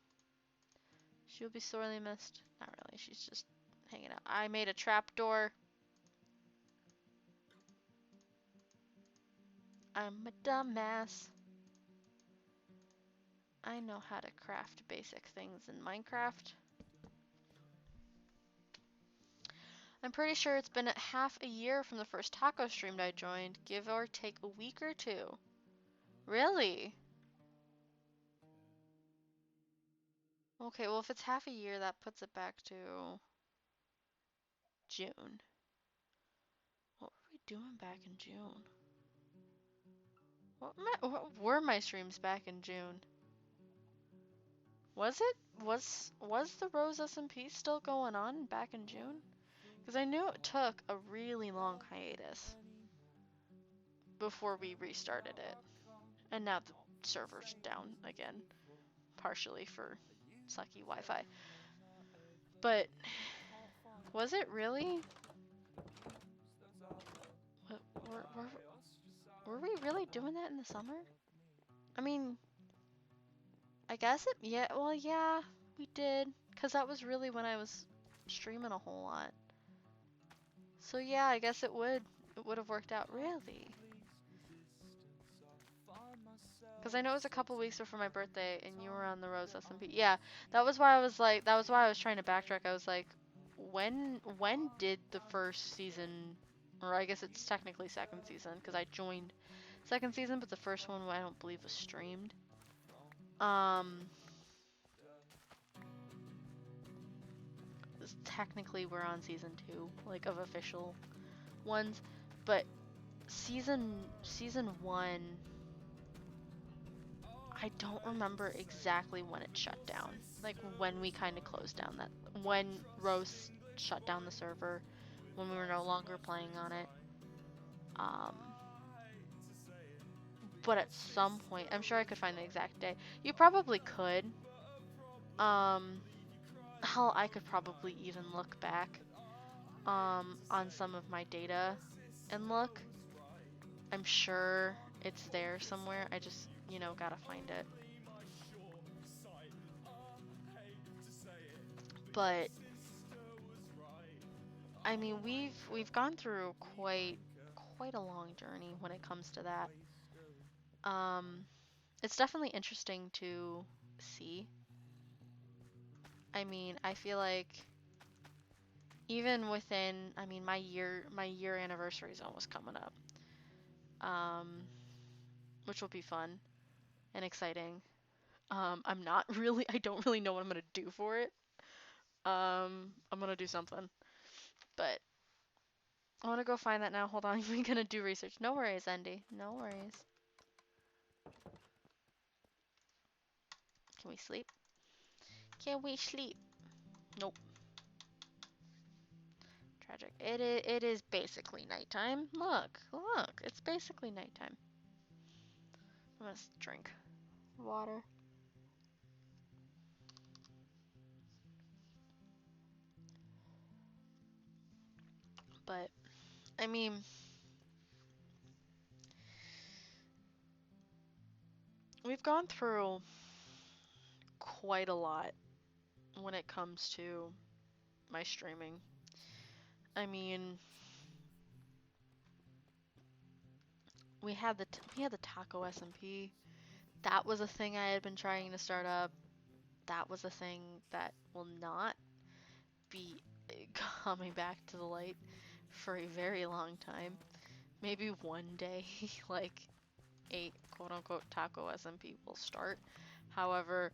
Speaker 1: She'll be sorely missed. Not really, she's just hanging out. I made a trapdoor. I'm a dumbass. I know how to craft basic things in Minecraft. I'm pretty sure it's been half a year from the first taco stream I joined, give or take a week or two. Really? Okay, well if it's half a year, that puts it back to June. What were we doing back in June? What were my streams back in June? Was it? Was the Rose SMP still going on back in June? Because I knew it took a really long hiatus before we restarted it. And now the server's down again, partially for sucky Wi-Fi. But was it really? Were we really doing that in the summer? I mean, I guess it, yeah, well, yeah, we did. Because that was really when I was streaming a whole lot. So yeah, I guess it would have worked out, really. Because I know it was a couple weeks before my birthday, and you were on the Rose SMP. Yeah, that was why I was like, that was why I was trying to backtrack. I was like, when did the first season, or I guess it's technically second season, because I joined second season, but the first one I don't believe was streamed. Technically we're on season 2, like of official ones, but season 1, I don't remember exactly when it shut down. Like when we kind of closed down that, when Rose shut down the server, when we were no longer playing on it. But at some point, I'm sure I could find the exact day. You probably could. Hell, I could probably even look back on some of my data and look. I'm sure it's there somewhere. I just, gotta find it. But I mean, we've gone through quite a long journey when it comes to that. It's definitely interesting to see. I mean, I feel like even within, I mean, my year anniversary is almost coming up. Which will be fun and exciting. I'm not really, I don't really know what I'm gonna do for it. I'm gonna do something, but I wanna go find that now. Hold on, I'm gonna do research. No worries, Andy. No worries. Can we sleep? Can we sleep? Nope. Tragic. It is basically nighttime. Look, it's basically nighttime. I'm gonna drink water. But, I mean, we've gone through quite a lot when it comes to my streaming. I mean, we had the Taco SMP. That was a thing I had been trying to start up. That was a thing that will not be coming back to the light for a very long time. Maybe one day, like, a quote-unquote Taco SMP will start. However,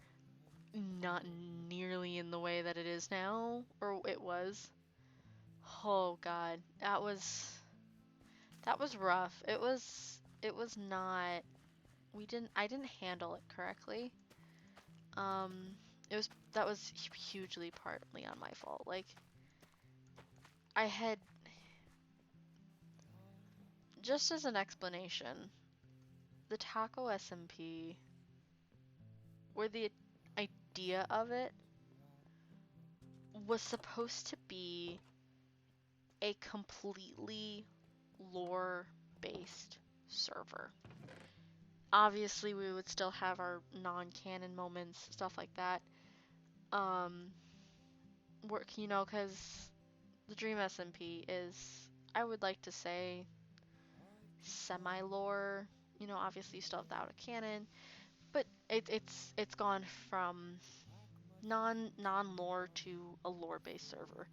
Speaker 1: not nearly in the way that it is now, or it was. Oh god, that was rough. It was not, I didn't handle it correctly. That was hugely partly on my fault. Like, I had, just as an explanation, the Taco SMP, where the idea of it was supposed to be a completely lore-based server. Obviously, we would still have our non-canon moments, stuff like that. Because the Dream SMP is, I would like to say, semi-lore. Obviously you still have the out of canon, but it's gone from non-lore to a lore-based server.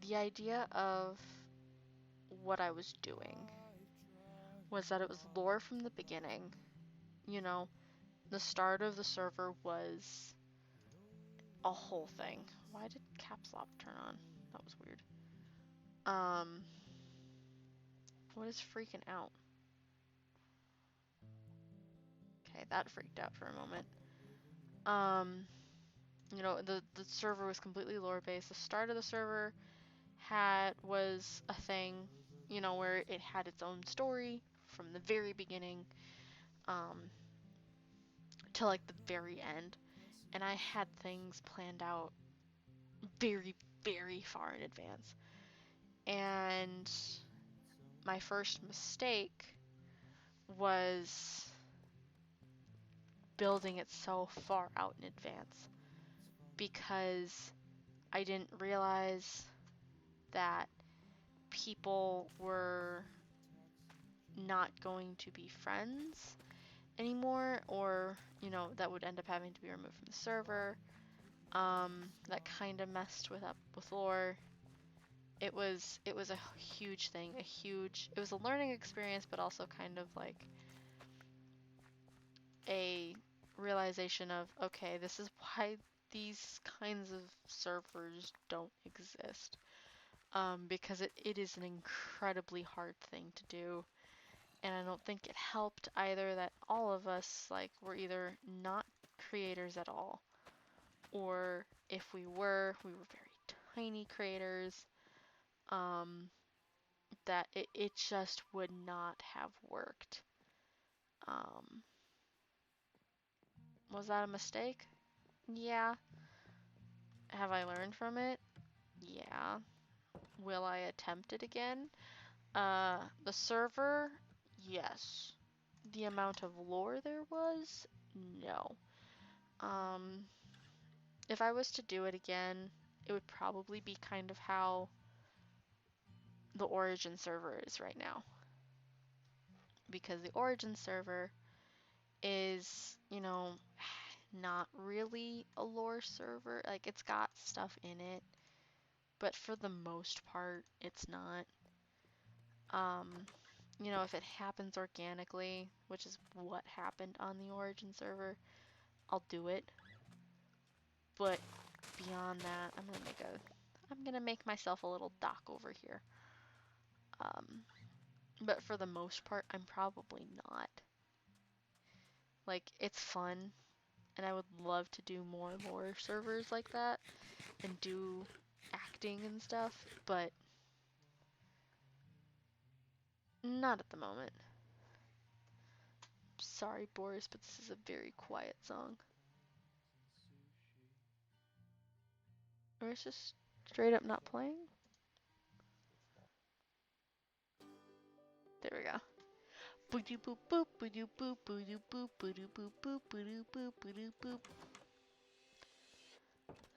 Speaker 1: The idea of what I was doing was that it was lore from the beginning. The start of the server was a whole thing. Why did caps lock turn on? That was weird. What is freaking out? Okay, that freaked out for a moment. Um, you know, the server was completely lore based. The start of the server was a thing, you know, where it had its own story from the very beginning, to like the very end. And I had things planned out very, very far in advance. And my first mistake was building it so far out in advance because I didn't realize that people were not going to be friends anymore, or, you know, that would end up having to be removed from the server. That kind of messed with lore. It was a huge thing, it was a learning experience, but also kind of like a realization of, okay, this is why these kinds of servers don't exist. Because it is an incredibly hard thing to do. And I don't think it helped either that all of us, like, were either not creators at all, or if we were very tiny creators, that it just would not have worked. Was that a mistake? Yeah. Have I learned from it? Yeah. Will I attempt it again? The server? Yes. The amount of lore there was? No. If I was to do it again, it would probably be kind of how the Origin server is right now. Because the Origin server is, you know, not really a lore server. Like, it's got stuff in it, but for the most part, it's not. You know, if it happens organically, which is what happened on the Origin server, I'll do it. But beyond that, I'm gonna make myself a little dock over here. But for the most part, I'm probably not. Like, it's fun, and I would love to do more lore servers like that and do acting and stuff, but not at the moment. Sorry, Boris, but this is a very quiet song. Or it's just straight up not playing? There we go. Boop boop boop boop boop boop boop boop boop boop boop boop boop boop.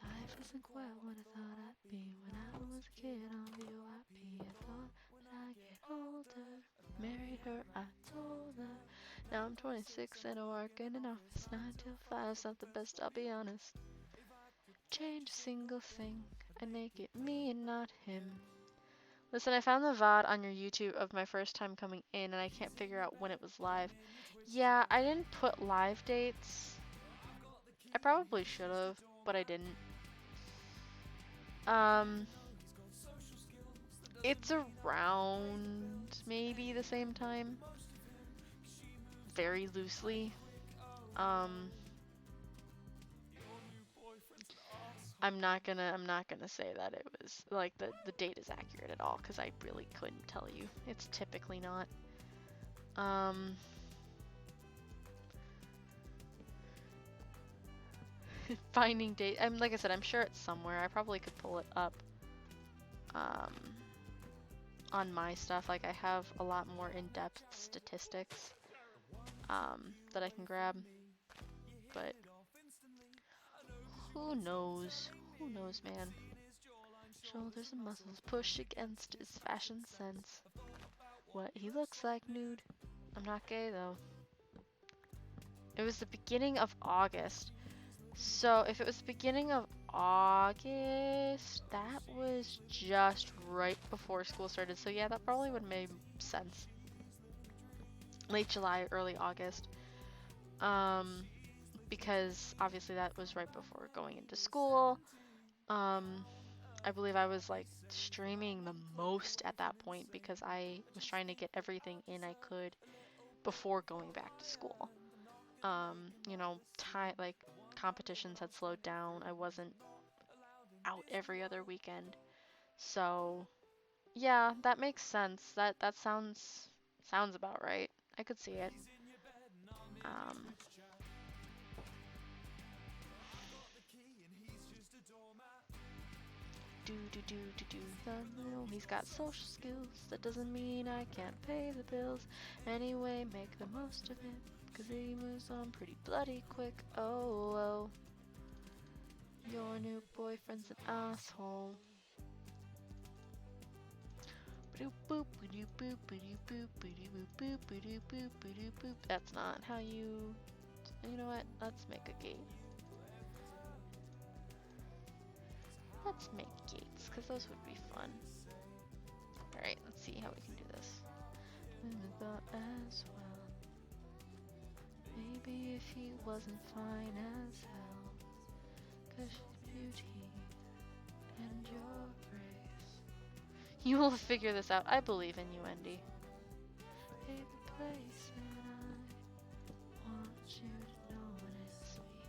Speaker 1: Life isn't quite what I thought I'd be when I was a kid on VOIP. I thought when I get older, married her, I told her. Now I'm 26 and I work in an office 9 till 5. It's not the best, I'll be honest. Change a single thing, I make it me and not him. Listen, I found the VOD on your YouTube of my first time coming in, and I can't figure out when it was live. Yeah, I didn't put live dates. I probably should have, but I didn't. It's around maybe the same time. Very loosely. I'm not gonna say that it was like the date is accurate at all, because I really couldn't tell you. It's typically not. Finding date. Like I said, I'm sure it's somewhere. I probably could pull it up. On my stuff, like I have a lot more in-depth statistics that I can grab, but who knows? Who knows, man? Shoulders and muscles push against his fashion sense. What he looks like nude. I'm not gay though. It was the beginning of August. So if it was the beginning of August, that was just right before school started. So yeah, that probably would have made sense. Late July, early August. Because obviously that was right before going into school. I believe I was like streaming the most at that point because I was trying to get everything in I could before going back to school. You know, like competitions had slowed down. I wasn't out every other weekend. So, yeah, that makes sense. That sounds about right. I could see it. Um, do. No, he's got social skills. That doesn't mean I can't pay the bills. Anyway, make the most of it. 'Cause he moves on pretty bloody quick. Oh, oh. Your new boyfriend's an asshole. That's not how you. You know what? Let's make a gate. Let's make gates, because those would be fun. Alright, let's see how we can do this. As well. Maybe if he wasn't fine as hell. 'Cause your beauty and your grace. You will figure this out. I believe in you, Endy. Hey, the place that I want you to notice me.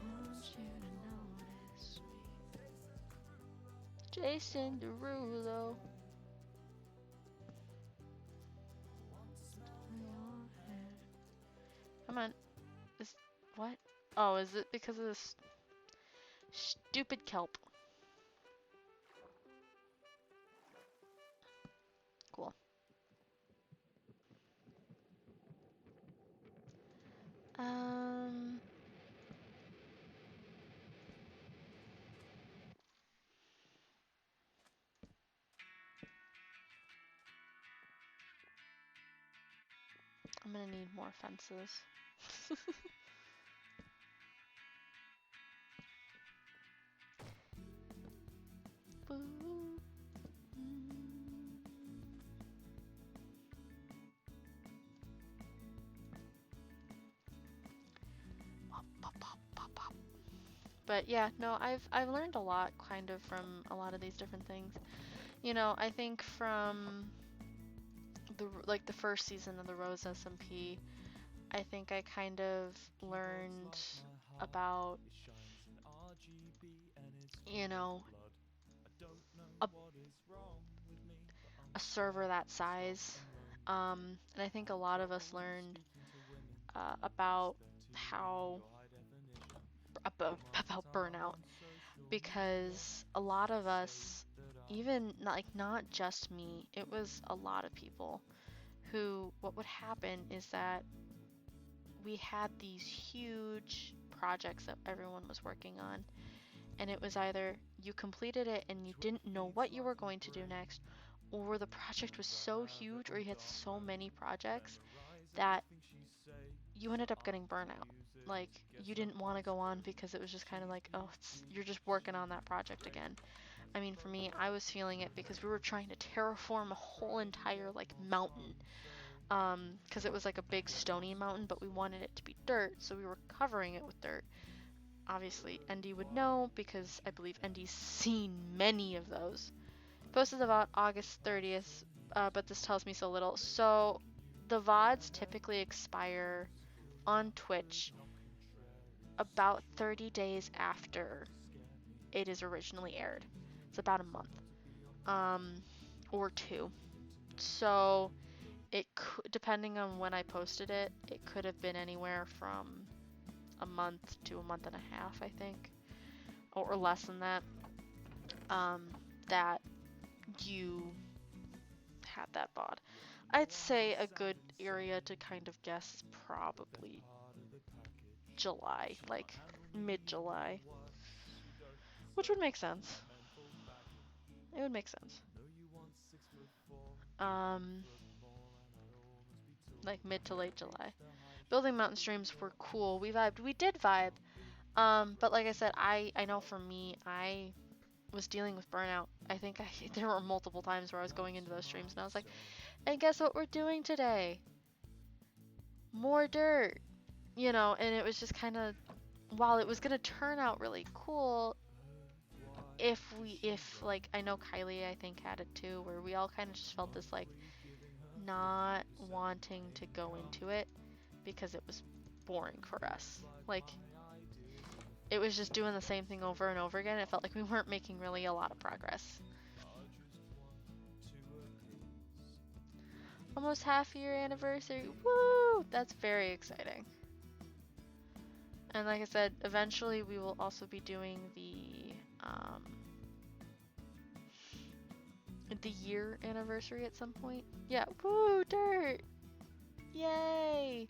Speaker 1: Want you to notice me. Jason Derulo. Come on. Is what? Oh, is it because of this stupid kelp? Cool. Um. I'm gonna need more fences. Boo. But yeah, no, I've learned a lot kind of from a lot of these different things. You know, I think from the first season of the Rose SMP, I think I kind of learned about, you know, a, a server that size. And I think a lot of us learned about how about burnout, because a lot of us, even not just me, it was a lot of people who, what would happen is that we had these huge projects that everyone was working on, and it was either you completed it and you didn't know what you were going to do next, or the project was so huge or you had so many projects that you ended up getting burnout. Like, you didn't want to go on because it was just kind of like, oh, you're just working on that project again. I mean, for me, I was feeling it because we were trying to terraform a whole entire, like, mountain. Because it was like a big stony mountain, but we wanted it to be dirt, so we were covering it with dirt. Obviously, Endy would know because I believe Endy's seen many of those. Posted about August 30th, but this tells me so little. So, the VODs typically expire on Twitch about 30 days after it is originally aired. It's about a month, or two. So it could, depending on when I posted it, it could have been anywhere from a month to a month and a half, I think, or less than that. That you had that VOD. I'd say a good area to kind of guess is probably July, like mid-July, which would make sense. It would make sense. Um, like mid to late July. Building mountain streams were cool. We vibed. We did vibe. But like I said, I know for me, I was dealing with burnout. I think there were multiple times where I was going into those streams and I was like, and guess what we're doing today? More dirt. You know, and it was just kind of, while it was going to turn out really cool, if like, I know Kylie, I think, had it too, where we all kind of just felt this like not wanting to go into it. because it was boring for us. Like, it was just doing the same thing over and over again. It felt like we weren't making really a lot of progress. Almost half-year anniversary. Woo! That's very exciting. And like I said, eventually we will also be doing the year anniversary at some point. Yeah, woo, dirt! Yay!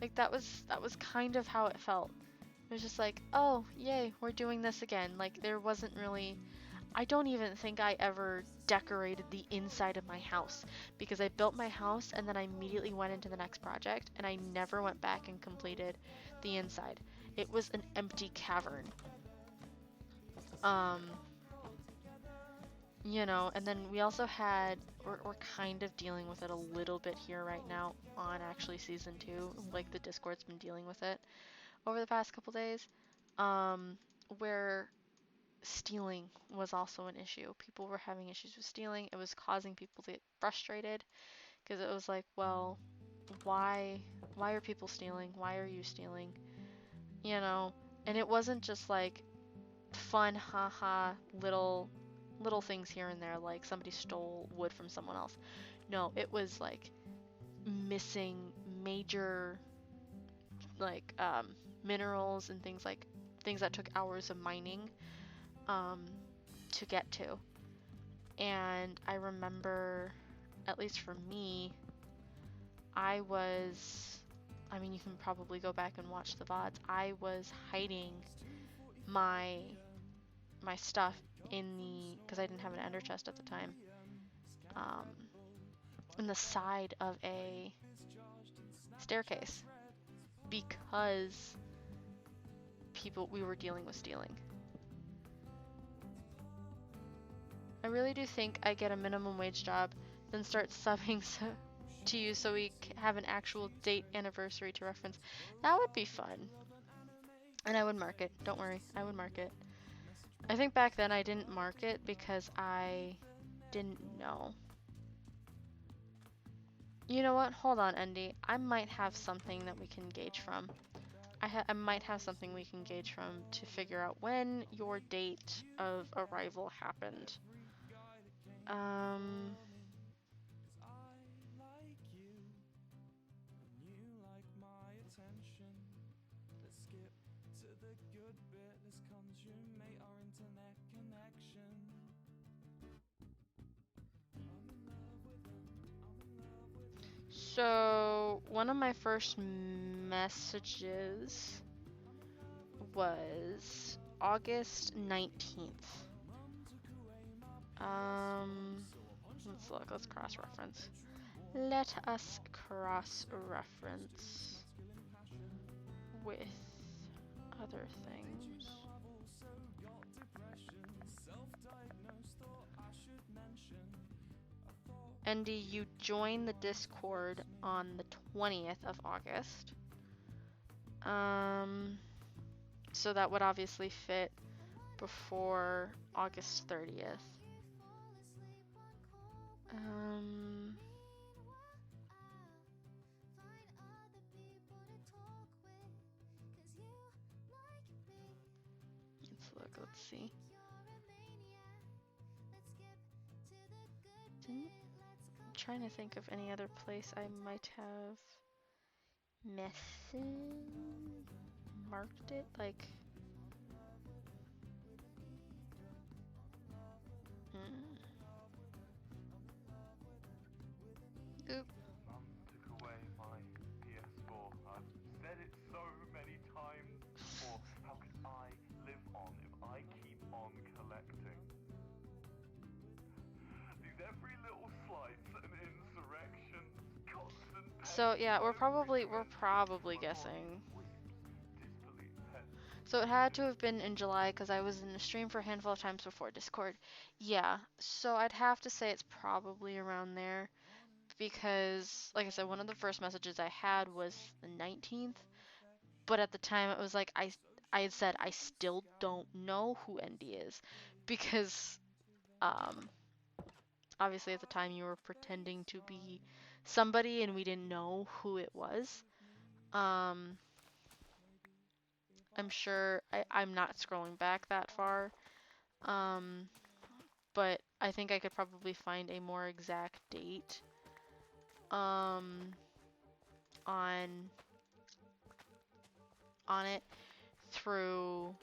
Speaker 1: Like that was kind of how it felt. It was just like, oh, yay, we're doing this again. Like there wasn't really, I don't even think I ever decorated the inside of my house because I built my house and then I immediately went into the next project and I never went back and completed the inside. It was an empty cavern. You know, and then we also had, we're kind of dealing with it a little bit here right now on actually season 2, like the Discord's been dealing with it over the past couple days, where stealing was also an issue. People were having issues with stealing. It was causing people to get frustrated because it was like, well, why are people stealing? Why are you stealing? You know, and it wasn't just like fun haha little things here and there, like somebody stole wood from someone else. No, it was like missing major like minerals and things that took hours of mining to get to. And I remember, at least for me, I mean, you can probably go back and watch the VODs. I was hiding my stuff because I didn't have an ender chest at the time, in the side of a staircase because we were dealing with stealing. I really do think I get a minimum wage job, then start subbing to you so we have an actual date anniversary to reference. That would be fun. And I would mark it. Don't worry, I would mark it. I think back then I didn't mark it because I didn't know. You know what? Hold on, Endy. I might have something that we can gauge from. I might have something we can gauge from to figure out when your date of arrival happened. So, one of my first messages was August 19th. Let's look, let's cross-reference. Let us cross-reference with other things. Andy, you joined the Discord on the 20th of August. So that would obviously fit before August 30th. Let's see. I'm trying to think of any other place I might have marked it, like Oop.
Speaker 2: Mum took away my PS4. I've said it so many times before. How can I live on if I keep on collecting? These every little slights and insurrections, constant.
Speaker 1: So yeah, we're probably guessing. So it had to have been in July because I was in the stream for a handful of times before Discord. Yeah, so I'd have to say it's probably around there because, like I said, one of the first messages I had was the 19th, but at the time it was like I had said I still don't know who Endy is because obviously at the time you were pretending to be somebody and we didn't know who it was. Um, I'm sure I'm not scrolling back that far. Um, but I think I could probably find a more exact date um, on it through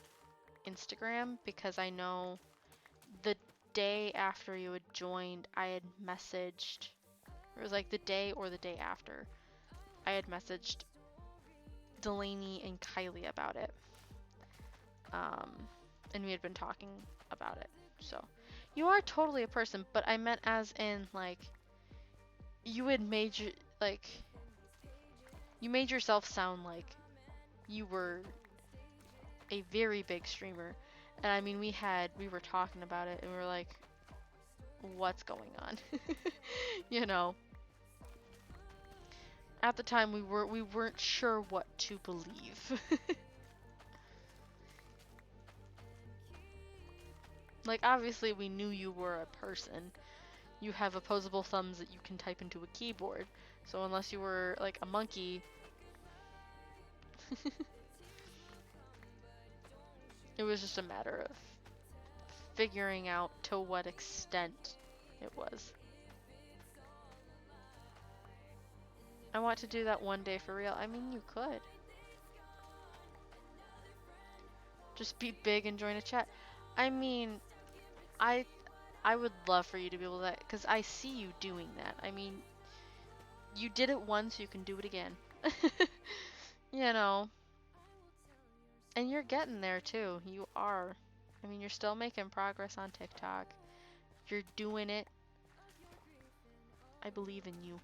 Speaker 1: Instagram, because I know the day after you had joined, I had messaged. It was like the day or the day after. I had messaged Delaney and Kylie about it. And we had been talking about it. So, you are totally a person, but I meant as in, like, you had made your, like, you made yourself sound like you were a very big streamer. And I mean, we were talking about it and we were like, what's going on? You know, at the time we weren't sure what to believe. Like, obviously we knew you were a person. You have opposable thumbs that you can type into a keyboard. So unless you were like a monkey, it was just a matter of figuring out to what extent it was. I want to do that one day for real. I mean, you could. Just be big and join a chat. I mean, I would love for you to be able to, because I see you doing that. I mean, you did it once, you can do it again. You know. And you're getting there too. You are. I mean, you're still making progress on TikTok. You're doing it. I believe in you.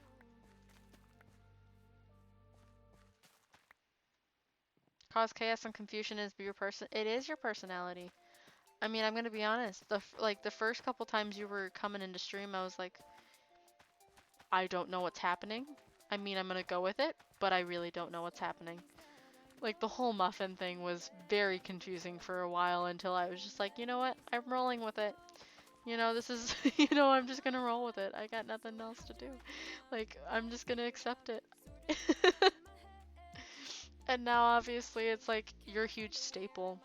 Speaker 1: Cause chaos and confusion is your person. It is your personality. I mean, I'm gonna be honest. The first couple times you were coming into stream, I was like, I don't know what's happening. I mean, I'm gonna go with it, but I really don't know what's happening. Like, the whole muffin thing was very confusing for a while until I was just like, you know what? I'm rolling with it. You know, this is, you know, I'm just gonna roll with it. I got nothing else to do. Like, I'm just gonna accept it. And now, obviously, it's like your huge staple.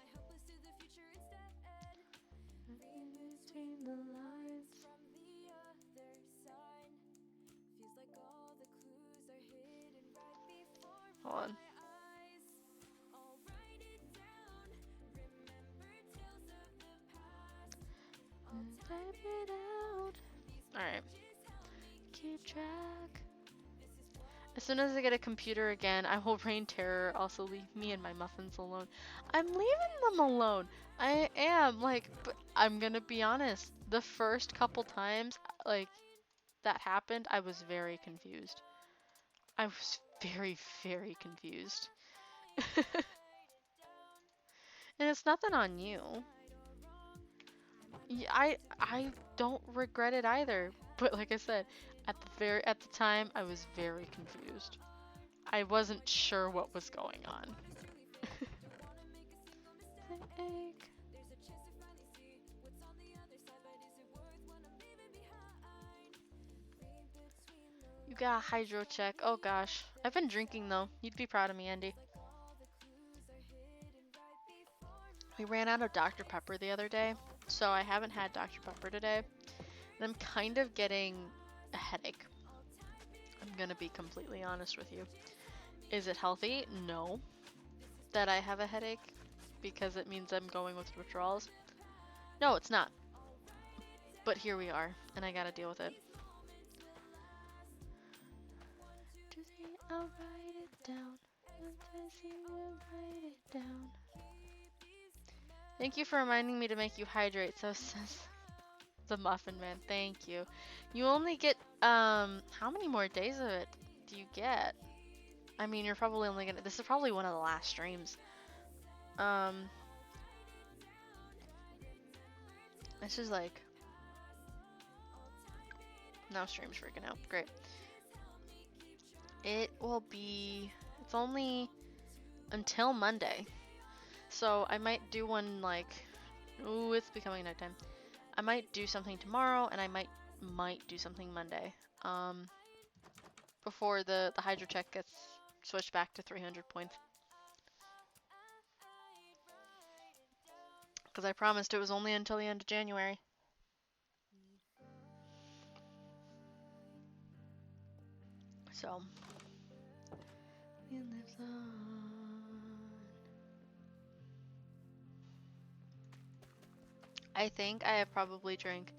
Speaker 1: Hold on. Alright. Keep track. As soon as I get a computer again, I will reign terror. Also leave me and my muffins alone. I'm leaving them alone. I am, like, but I'm gonna be honest. The first couple times, like, that happened, I was very confused. I was very, very confused. And it's nothing on you. Yeah, I don't regret it either. But like I said, at the time I was very confused. I wasn't sure what was going on. You got a hydro check. Oh gosh. I've been drinking though. You'd be proud of me, Andy. We ran out of Dr. Pepper the other day, so I haven't had Dr. Pepper today. And I'm kind of getting a headache. I'm gonna be completely honest with you. Is it healthy? No. That I have a headache because it means I'm going with withdrawals? No, it's not. But here we are, and I gotta deal with it. I'll write it down. Write it down. Thank you for reminding me to make you hydrate. So says the Muffin Man. Thank you. You only get how many more days of it do you get? I mean, you're probably only gonna. This is probably one of the last streams. This is like. Now stream's freaking out. Great. It will be. It's only until Monday. So I might do one like. Ooh, it's becoming nighttime. I might do something tomorrow, and I might do something Monday. Before the hydro check gets switch back to 300 points. Because I promised it was only until the end of January. So. It lives on. I think I have probably drank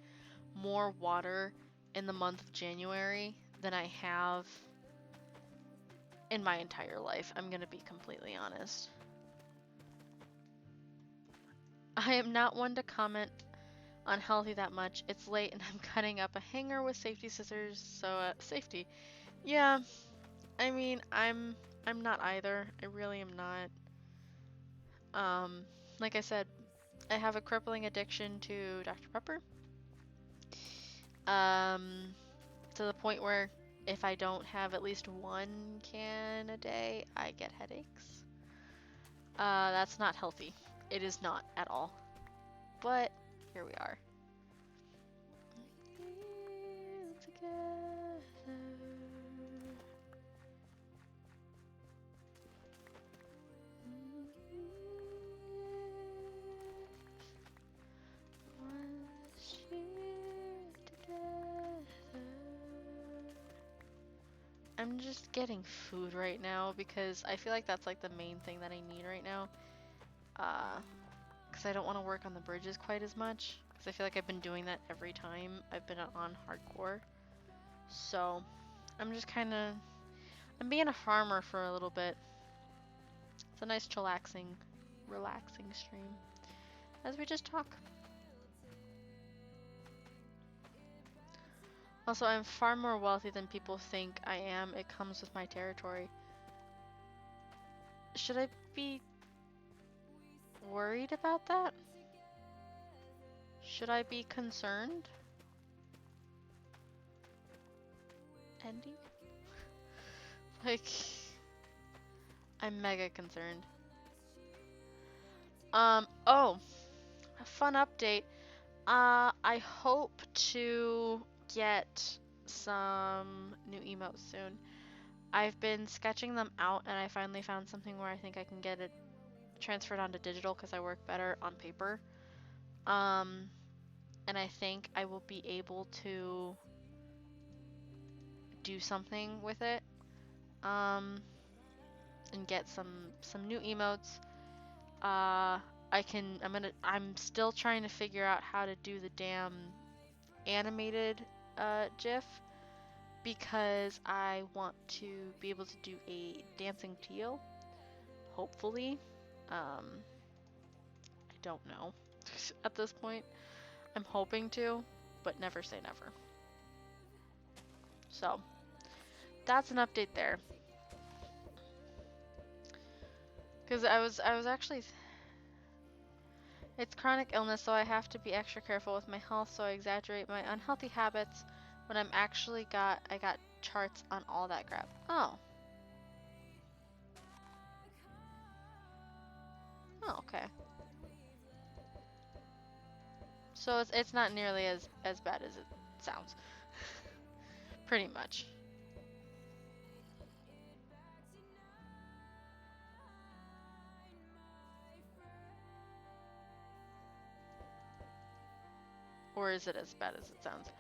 Speaker 1: more water in the month of January than I have in my entire life. I'm gonna be completely honest. I am not one to comment on healthy that much. It's late and I'm cutting up a hanger with safety scissors, so safety. Yeah, I mean, I'm not either. I really am not. Like I said, I have a crippling addiction to Dr. Pepper. To the point where if I don't have at least one can a day, I get headaches. That's not healthy. It is not at all. But here we are. I'm just getting food right now because I feel like that's like the main thing that I need right now. Because I don't want to work on the bridges quite as much. Because I feel like I've been doing that every time I've been on hardcore. So I'm just kind of, I'm being a farmer for a little bit. It's a nice chillaxing, relaxing stream as we just talk. Also, I'm far more wealthy than people think I am. It comes with my territory. Should I be worried about that? Should I be concerned? Andy? Like, I'm mega concerned. Oh, a fun update. I hope to get some new emotes soon. I've been sketching them out and I finally found something where I think I can get it transferred onto digital because I work better on paper. And I think I will be able to do something with it. And get some new emotes. I'm still trying to figure out how to do the damn animated GIF because I want to be able to do a dancing teal. Hopefully. I don't know at this point. I'm hoping to, but never say never. So, that's an update there. Because I was actually... It's chronic illness, so I have to be extra careful with my health, so I exaggerate my unhealthy habits when I got charts on all that crap. Oh. Oh, okay. So it's not nearly as bad as it sounds. Pretty much. Or is it as bad as it sounds?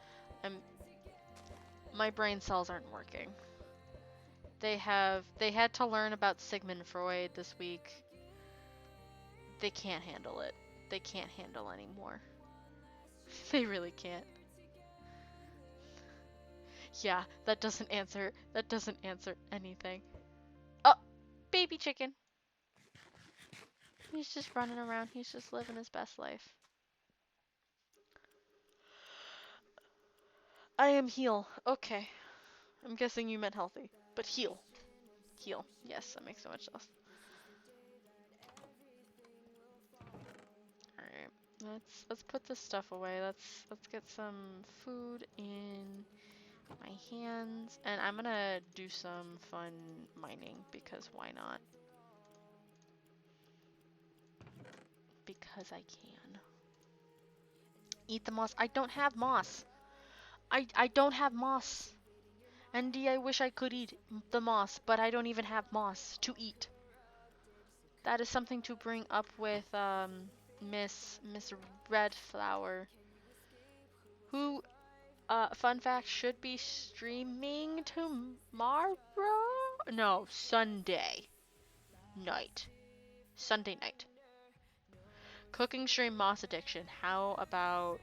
Speaker 1: My brain cells aren't working. They had to learn about Sigmund Freud this week. They can't handle it. They can't handle anymore. They really can't. Yeah, that doesn't answer anything. Oh, baby chicken. He's just running around. He's just living his best life. I am heal. Okay. I'm guessing you meant healthy. But heal. Heal. Yes, that makes so much sense. Alright. Let's put this stuff away. Let's get some food in my hands. And I'm gonna do some fun mining because why not? Because I can. Eat the moss. I don't have moss. I don't have moss. And D, I wish I could eat the moss, but I don't even have moss to eat. That is something to bring up with Miss Redflower, who, fun fact, should be streaming tomorrow? No, Sunday night. Sunday night. Cooking stream Moss Addiction. How about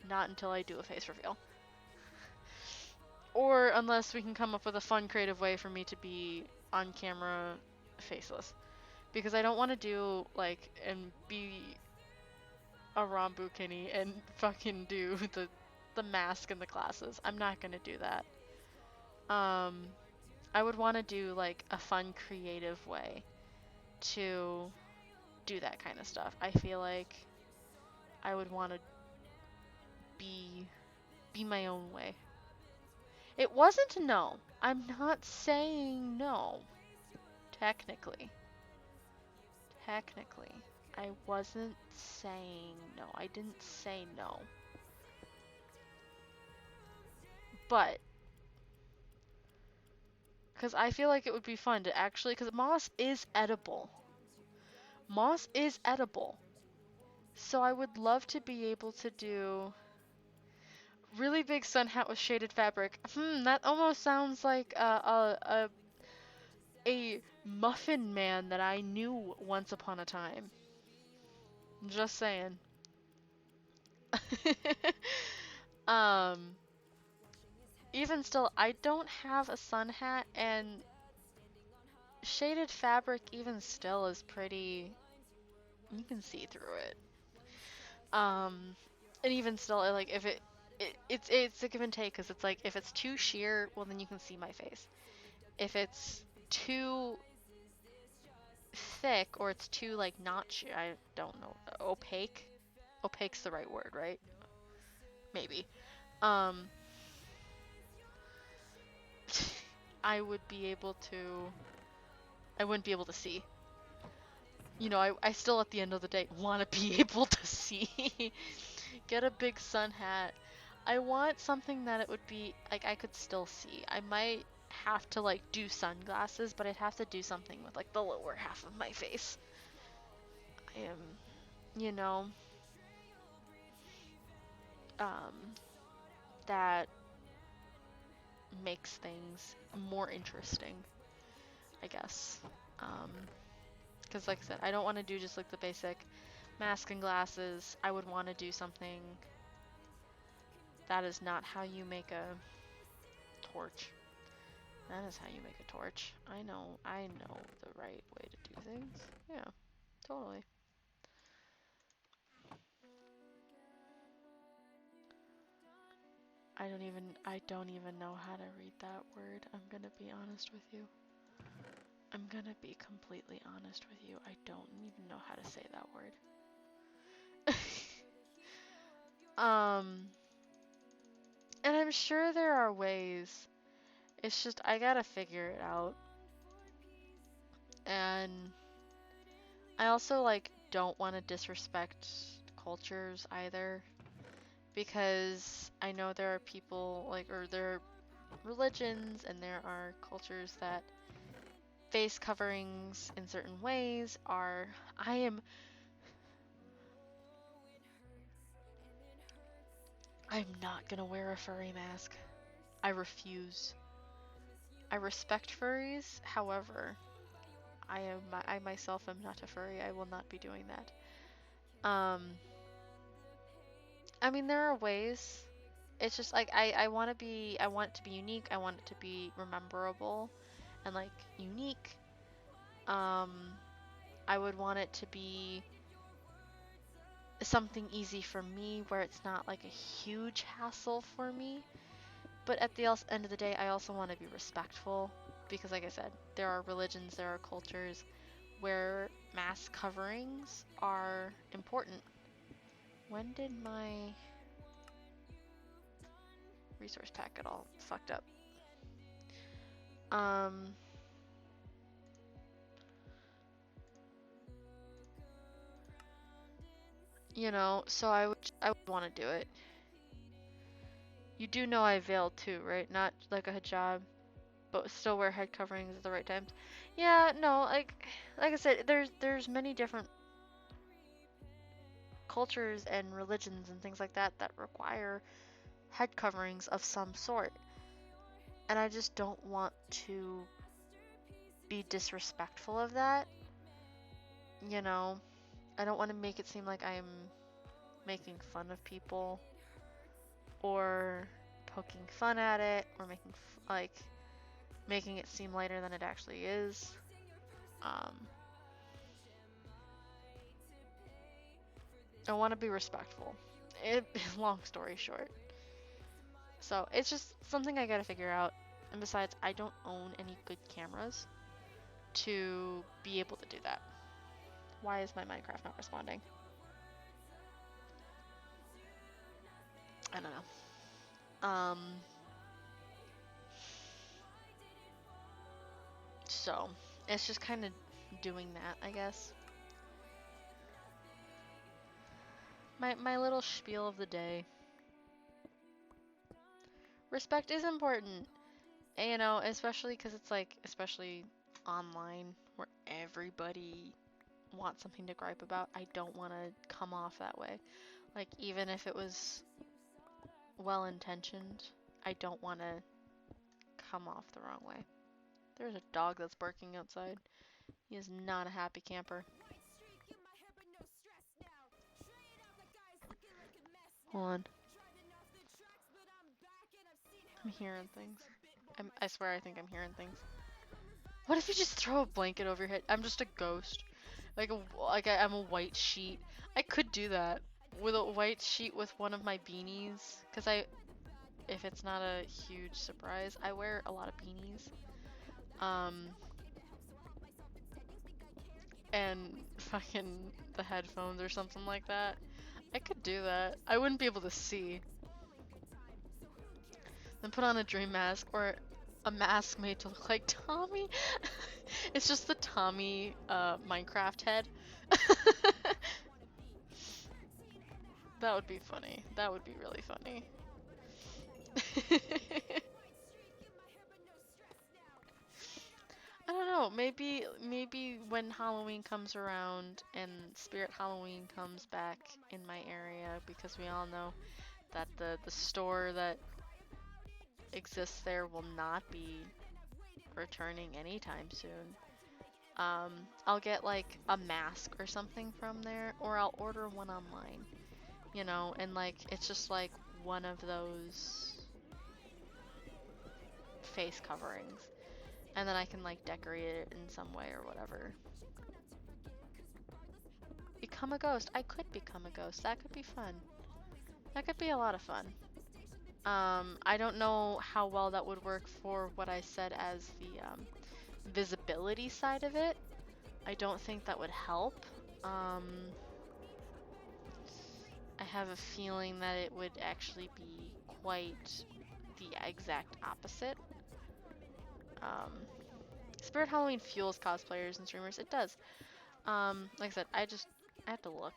Speaker 1: not until I do a face reveal? Or unless we can come up with a fun, creative way for me to be on camera faceless. Because I don't want to do, like, and be a Rambukini and fucking do the mask and the glasses. I'm not gonna do that. I would want to do, like, a fun, creative way to do that kind of stuff. I feel like I would want to be my own way. It wasn't no. I'm not saying no. Technically. I wasn't saying no. I didn't say no. But because I feel like it would be fun to actually, because moss is edible. Moss is edible. So I would love to be able to do really big sun hat with shaded fabric. That almost sounds like a muffin man that I knew once upon a time. Just saying. Even still, I don't have a sun hat, and shaded fabric even still is pretty, you can see through it. And even still, like, if it's a give and take, because it's like, if it's too sheer, well, then you can see my face. If it's too thick, or it's too, like, not sheer, I don't know, opaque? Opaque's the right word, right? Maybe. I wouldn't be able to see. You know, I still, at the end of the day, want to be able to see. Get a big sun hat. I want something that it would be, like, I could still see. I might have to, like, do sunglasses, but I'd have to do something with, like, the lower half of my face. I am, you know, that makes things more interesting, I guess. Because, like I said, I don't want to do just, like, the basic mask and glasses. I would want to do something that is not how you make a torch. That is how you make a torch. I know the right way to do things. Yeah, totally. I don't even know how to read that word. I'm gonna be honest with you. I'm gonna be completely honest with you. I don't even know how to say that word. And I'm sure there are ways. It's just, I gotta figure it out. And I also, like, don't want to disrespect cultures either, because I know there are people, like, or there are religions and there are cultures that face coverings in certain ways are, I'm not gonna wear a furry mask. I refuse. I respect furries, however, I myself am not a furry. I will not be doing that. I mean, there are ways. It's just like, I want it to be unique. I want it to be rememberable and, like, unique. I would want it to be something easy for me, where it's not like a huge hassle for me. But at the end of the day, I also want to be respectful, because, like I said, there are religions, there are cultures where mask coverings are important. When did my resource pack get all fucked up? You know, so I would want to do it. You do know I veil too, right? Not like a hijab, but still wear head coverings at the right times. Yeah, no, like I said, there's many different cultures and religions and things like that that require head coverings of some sort. And I just don't want to be disrespectful of that. You know, I don't want to make it seem like I'm making fun of people or poking fun at it or making it seem lighter than it actually is. I want to be respectful. Long story short. So it's just something I gotta figure out. And besides, I don't own any good cameras to be able to do that. Why is my Minecraft not responding? I don't know. So it's just kind of doing that, I guess. My little spiel of the day. Respect is important. And, you know, especially because it's like, especially online where everybody wants something to gripe about. I don't want to come off that way. Like, even if it was well intentioned, I don't want to come off the wrong way. There's a dog that's barking outside. He is not a happy camper. Hold on. I'm hearing things. I swear I think I'm hearing things. What if you just throw a blanket over your head? I'm just a ghost. I'm a white sheet. I could do that. With a white sheet with one of my beanies. Because if it's not a huge surprise, I wear a lot of beanies. And fucking the headphones or something like that. I could do that. I wouldn't be able to see. Then put on a dream mask or a mask made to look like Tommy. It's just the Tommy Minecraft head. That would be funny. That would be really funny. I don't know, maybe when Halloween comes around and Spirit Halloween comes back in my area, because we all know that the store that exists there will not be returning anytime soon. I'll get like a mask or something from there, or I'll order one online, you know, and like it's just like one of those face coverings, and then I can like decorate it in some way or whatever. Become a ghost. I could become a ghost. That could be fun. That could be a lot of fun. I don't know how well that would work for what I said as the visibility side of it. I don't think that would help. I have a feeling that it would actually be quite the exact opposite. Spirit Halloween fuels cosplayers and streamers. It does. Like I said, I have to look.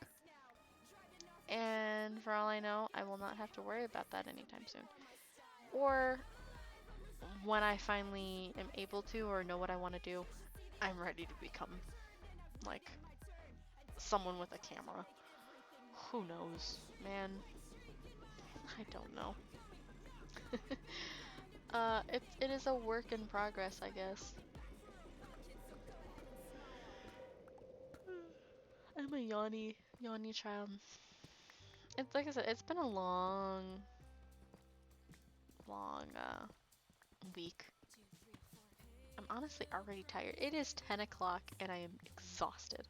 Speaker 1: And for all I know, I will not have to worry about that anytime soon. Or when I finally am able to or know what I want to do, I'm ready to become like someone with a camera. Who knows, man? I don't know. It is a work in progress, I guess. I'm a yawny child. It's like I said, it's been a long week. I'm honestly already tired. It is 10 o'clock and I am exhausted.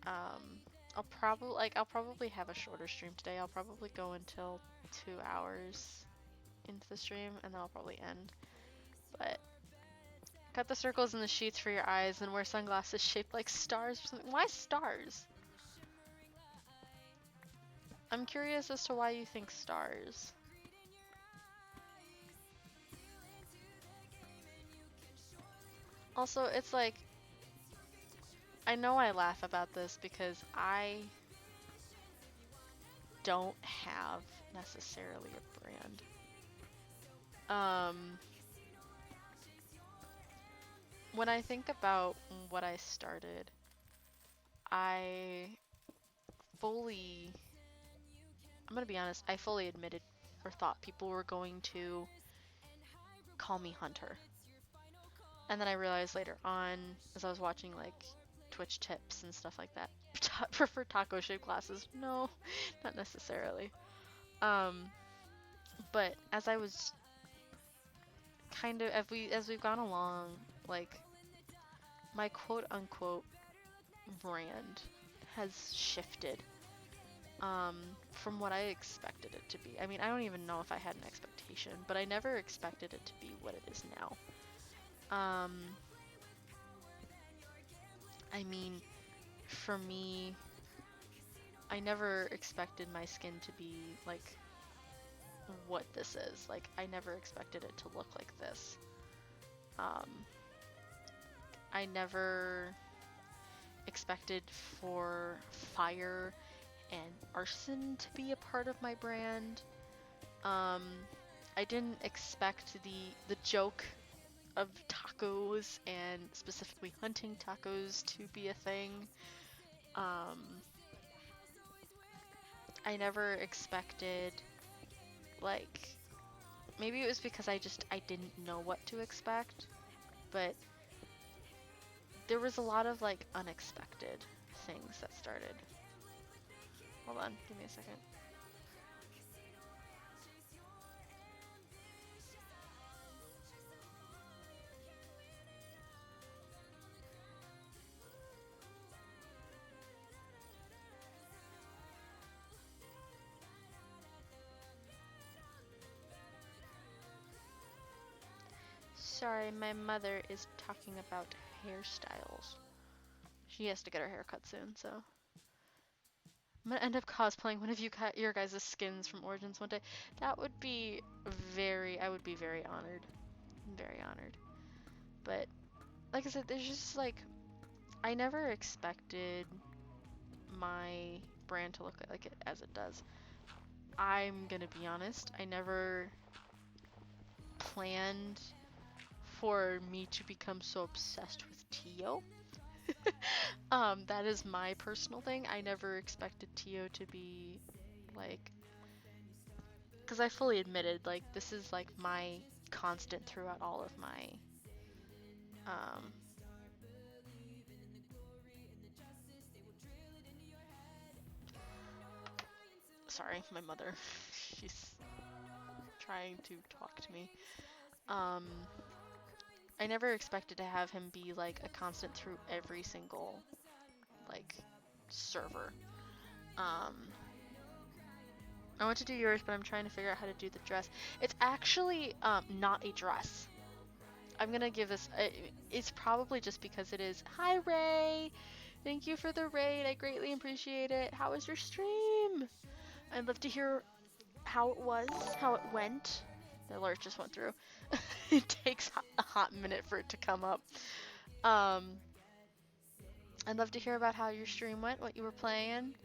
Speaker 1: I'll probably have a shorter stream today. I'll probably go until 2 hours into the stream and then I'll probably end. But cut the circles in the sheets for your eyes and wear sunglasses shaped like stars or something. Why stars? I'm curious as to why you think stars. Also, it's like, I know I laugh about this because I don't have necessarily a brand. When I think about what I started, I fully, I'm gonna be honest, I fully admitted or thought people were going to call me Hunter. And then I realized later on, as I was watching like Twitch tips and stuff like that, prefer taco shape glasses. No, not necessarily. But as I was kind of, as we've gone along, like my quote unquote brand has shifted from what I expected it to be. I mean, I don't even know if I had an expectation, but I never expected it to be what it is now. I mean, for me, I never expected my skin to be like what this is. Like, I never expected it to look like this. I never expected for fire and arson to be a part of my brand. I didn't expect the joke of tacos and specifically hunting tacos to be a thing. I never expected, like, maybe it was because I didn't know what to expect, but there was a lot of like unexpected things that started. Hold on, give me a second. Sorry, my mother is talking about hairstyles. She has to get her hair cut soon, so I'm gonna end up cosplaying one of your guys' skins from Origins one day. That would be I would be very honored. Very honored. But, like I said, there's just like, I never expected my brand to look like it as it does. I'm gonna be honest, I never planned for me to become so obsessed with Tio. That is my personal thing. I never expected Tio to be like, because I fully admitted, like, this is like my constant throughout all of my sorry, my mother, she's trying to talk to me. I never expected to have him be like a constant through every single like server. I want to do yours, but I'm trying to figure out how to do the dress. It's actually not a dress. I'm gonna give this, it's probably just because it is. Hi Ray! Thank you for the raid, I greatly appreciate it. How was your stream? I'd love to hear how it was, how it went. The alert just went through. It takes a hot minute for it to come up. I'd love to hear about how your stream went, what you were playing.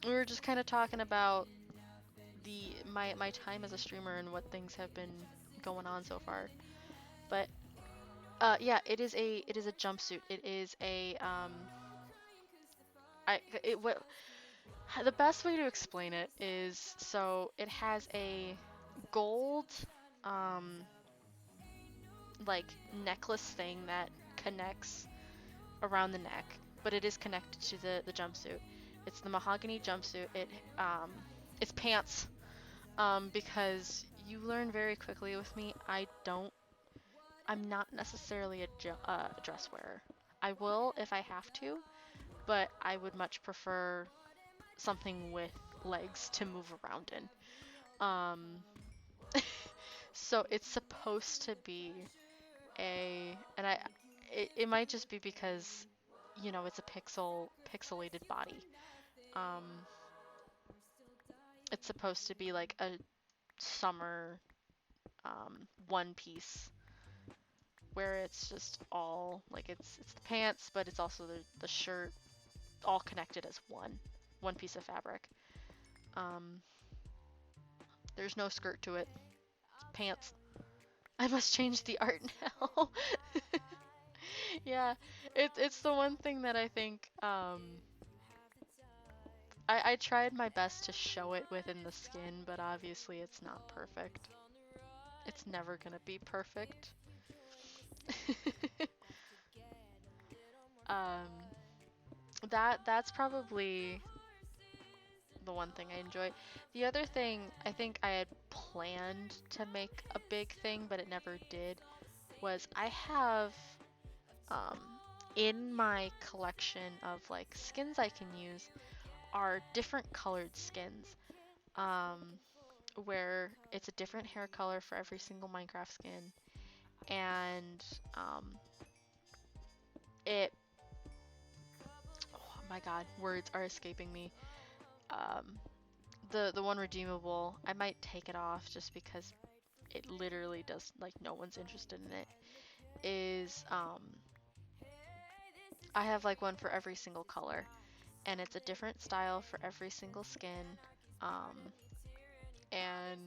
Speaker 1: We were just kind of talking about my time as a streamer and what things have been going on so far. But yeah, it is a jumpsuit. It is a the best way to explain it is, so it has a gold like necklace thing that connects around the neck, but it is connected to the jumpsuit. It's the mahogany jumpsuit. It's pants, because you learn very quickly with me, I'm not necessarily a dress wearer. I will if I have to, but I would much prefer something with legs to move around in. So it's supposed to be it might just be because, you know, it's a pixelated body. It's supposed to be like a summer one piece where it's just all like it's the pants, but it's also the shirt all connected as one. one piece of fabric. There's no skirt to it. It's pants. I must change the art now. Yeah, it's the one thing that I think I tried my best to show it within the skin, but obviously it's not perfect. It's never gonna be perfect. um, that's probably the one thing I enjoy. The other thing I think I had planned to make a big thing, but it never did, was I have um, in my collection of like skins I can use are different colored skins. Where it's a different hair color for every single Minecraft skin, and it. Oh my God, words are escaping me. Um, the one redeemable, I might take it off just because it literally does, like, no one's interested in it. Is I have like one for every single color, and it's a different style for every single skin, um, and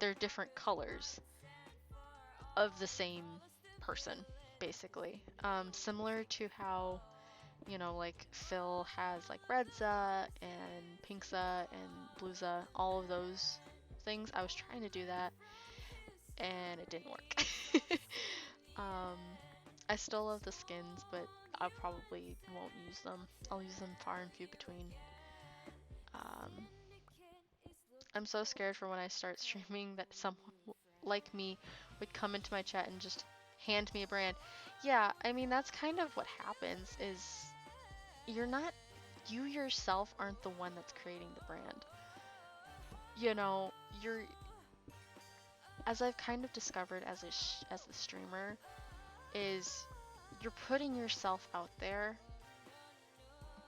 Speaker 1: they're different colors of the same person, basically. Similar to how, you know, like Phil has like Redza and Pinkza and Blueza, all of those things. I was trying to do that and it didn't work. um, I still love the skins, but I probably won't use them. I'll use them far and few between. Um, I'm so scared for when I start streaming that someone like me would come into my chat and just hand me a brand. Yeah, I mean that's kind of what happens is you're not you yourself aren't the one that's creating the brand. You know, you're as I've kind of discovered as a streamer is you're putting yourself out there,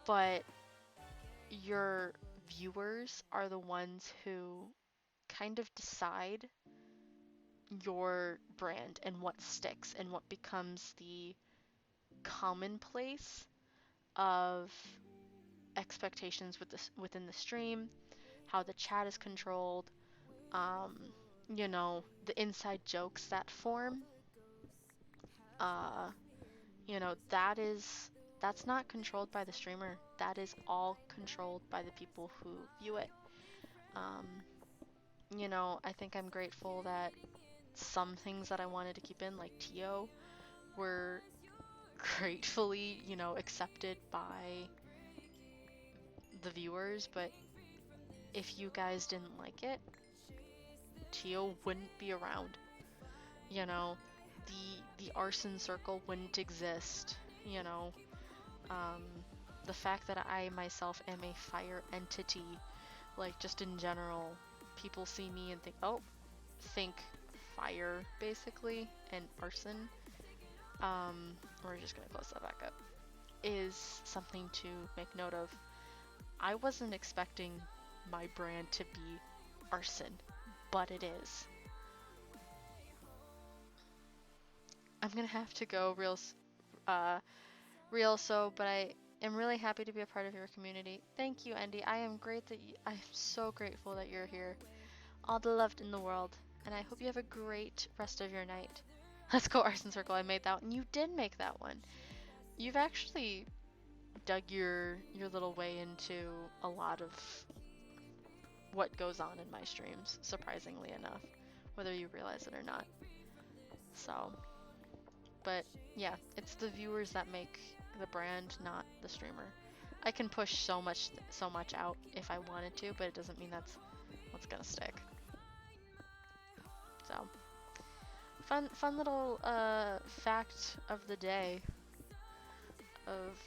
Speaker 1: but your viewers are the ones who kind of decide your brand and what sticks and what becomes the commonplace of expectations within the stream, how the chat is controlled, um, you know, the inside jokes that form. Uh, you know, that's not controlled by the streamer. That is all controlled by the people who view it. Um, you know, I think I'm grateful that some things that I wanted to keep in, like Tio, were gratefully, you know, accepted by the viewers, but if you guys didn't like it, Tio wouldn't be around. You know, the arson circle wouldn't exist, you know. Um, the fact that I myself am a fire entity, like just in general, people see me and think fire basically, and arson. We're just gonna close that back up. Is something to make note of. I wasn't expecting my brand to be arson, but it is. I'm gonna have to go real so, but I am really happy to be a part of your community. Thank you, Andy. I'm so grateful that you're here. All the love in the world, and I hope you have a great rest of your night. Let's go Arson Circle. I made that one. You did make that one. You've actually dug your little way into a lot of what goes on in my streams, surprisingly enough, whether you realize it or not. So, but yeah, it's the viewers that make the brand, not the streamer. I can push so much out if I wanted to, but it doesn't mean that's what's gonna stick. So, fun little fact of the day of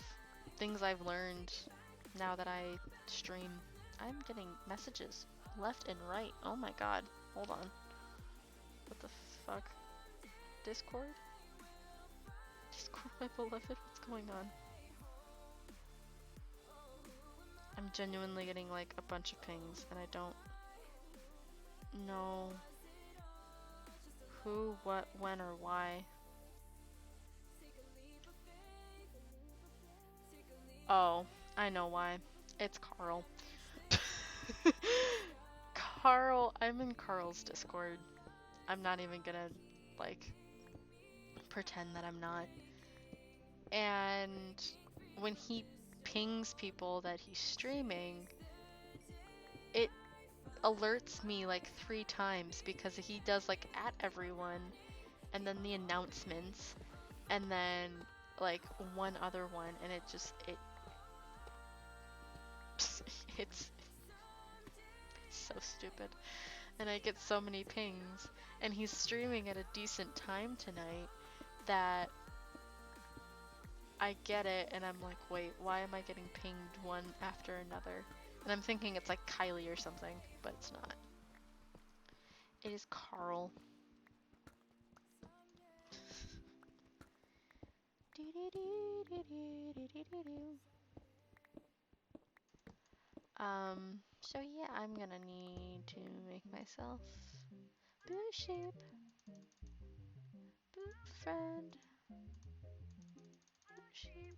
Speaker 1: things I've learned now that I stream. I'm getting messages left and right. Oh my god. Hold on. What the fuck? Discord? Discord, my beloved? What's going on? I'm genuinely getting like a bunch of pings and I don't know who, what, when, or why. Oh, I know why. It's Carl. Carl, I'm in Carl's Discord. I'm not even gonna, like, pretend that I'm not. And when he pings people that he's streaming, it alerts me like 3 times because he does like at everyone and then the announcements and then like one other one, and it's so stupid. And I get so many pings, and he's streaming at a decent time tonight that I get it, and I'm like, wait, why am I getting pinged one after another? And I'm thinking it's like Kylie or something, but it's not. It is Carl. So yeah, I'm gonna need to make myself blue sheep, blue friend, blue sheep.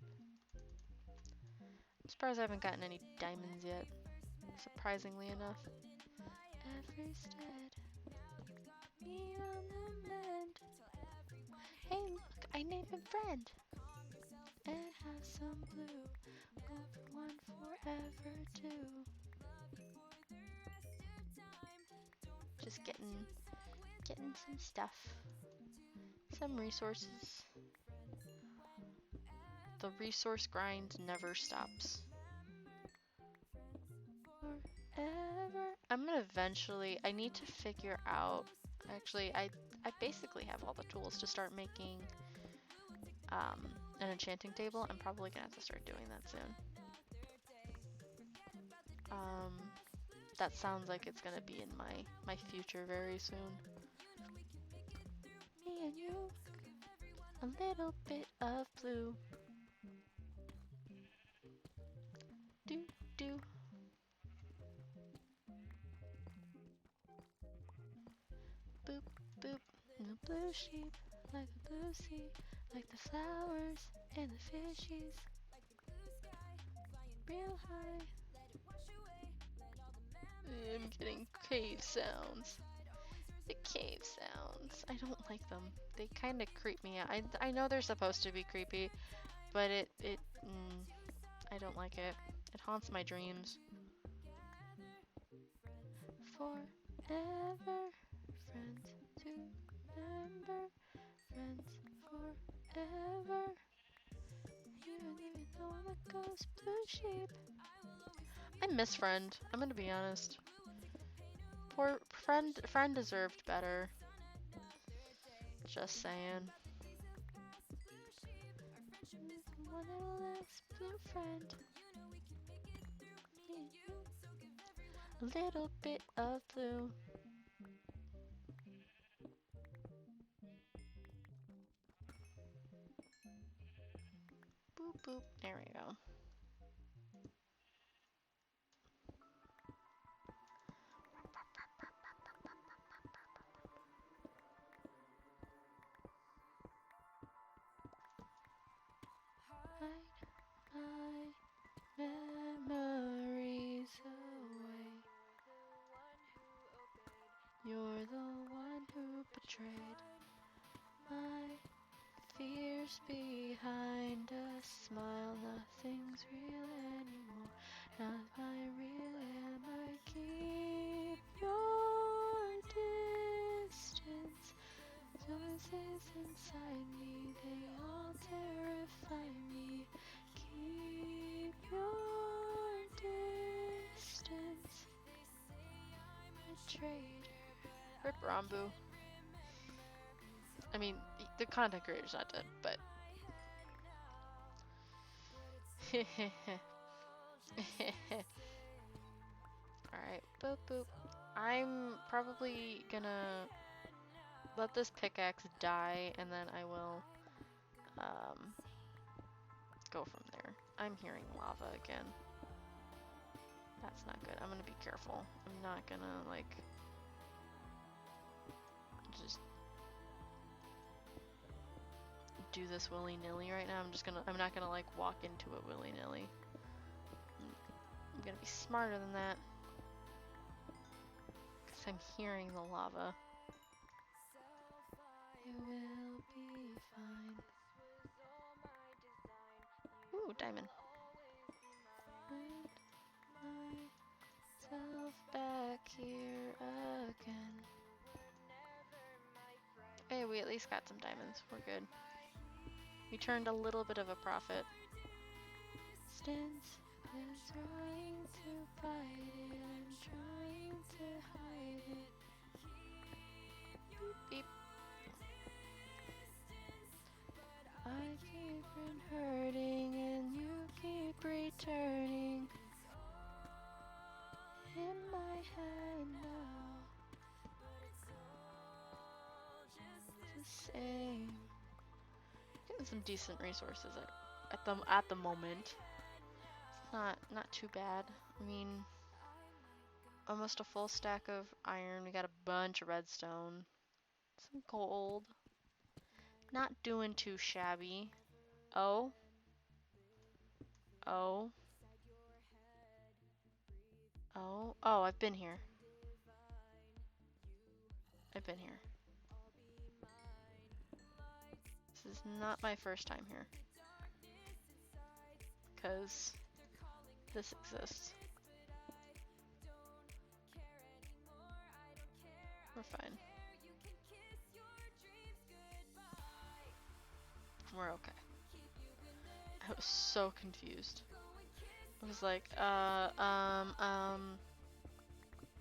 Speaker 1: I'm surprised I haven't gotten any diamonds yet, surprisingly enough. Every stead, me on the mend. Hey look, I named him friend. And have some blue, love one forever too. Just getting some stuff, some resources. The resource grind never stops. Forever. I'm gonna eventually, I need to figure out, actually, I basically have all the tools to start making an enchanting table. I'm probably gonna have to start doing that soon. That sounds like it's gonna be in my future very soon. Me and you, a little bit of blue. Do do. Boop boop. No blue sheep, like a blue sea, like the flowers and the fishies. Real high. I'm getting cave sounds. The cave sounds. I don't like them. They kind of creep me out. I know they're supposed to be creepy, but I don't like it. It haunts my dreams. Forever, friends to remember, friends forever. Even though I'm a ghost blue sheep. I miss Friend. I'm gonna be honest. Poor Friend deserved better. Just saying. One little less blue friend. A little bit of blue. Boop boop. There we go. Hide my memories away. You're the one who betrayed my fears behind a smile. Nothing's real anymore. Not my real am I. Keep your distance. Voices inside me, they all terrify me. Keep your distance. A traitor. Rip Rambu. I mean, the content creator's not dead, but... Alright, boop boop. I'm probably gonna let this pickaxe die, and then I will go from there. I'm hearing lava again. That's not good. I'm gonna be careful. I'm not gonna, like, just do this willy-nilly right now. I'm not gonna, like, walk into it willy-nilly. gonna be smarter than that. Because I'm hearing the lava. You will be fine. Ooh, diamond. Find myself back here again. Hey, we at least got some diamonds. We're good. We turned a little bit of a profit. Distance is trying to fight it. I'm trying to hide it. Beep, beep. I keep hurting and you keep returning. In my head now. It's the same. Getting some decent resources at the moment. It's not too bad. I mean, almost a full stack of iron. We got a bunch of redstone. Some gold. Not doing too shabby. Oh. Oh. Oh. Oh, I've been here. I've been here. This is not my first time here. 'Cause this exists. We're fine. We're okay. I was so confused. I was like,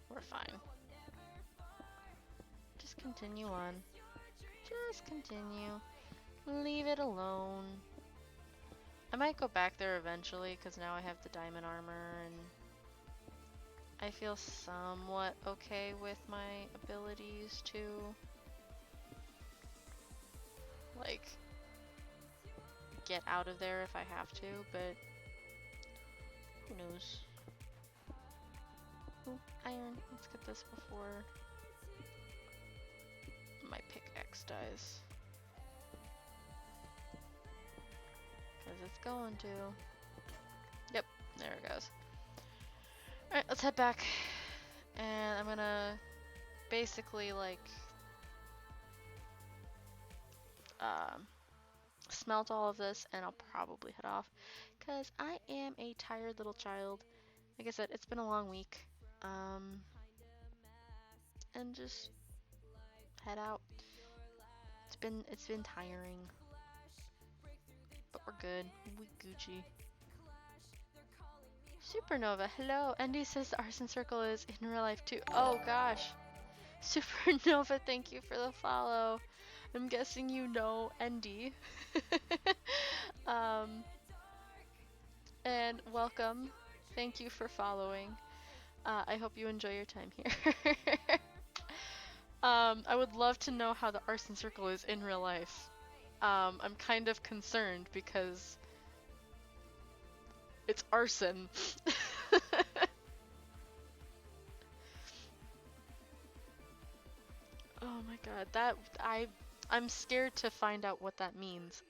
Speaker 1: we're fine. Just continue on. Just continue. Leave it alone. I might go back there eventually, because now I have the diamond armor, and I feel somewhat okay with my abilities to, like, get out of there if I have to, but who knows. Ooh, iron. Let's get this before my pickaxe dies. Because it's going to. Yep, there it goes. Alright, let's head back. And I'm gonna basically, like, smelt all of this, and I'll probably head off. Because I am a tired little child. Like I said, it's been a long week. And just head out. It's been tiring. But we're good. We Gucci. Supernova, hello. Andy says the arson circle is in real life too. Oh gosh. Supernova, thank you for the follow. I'm guessing you know Andy. And welcome. Thank you for following. I hope you enjoy your time here. I would love to know how the arson circle is in real life. I'm kind of concerned because it's arson. Oh my god, I'm scared to find out what that means.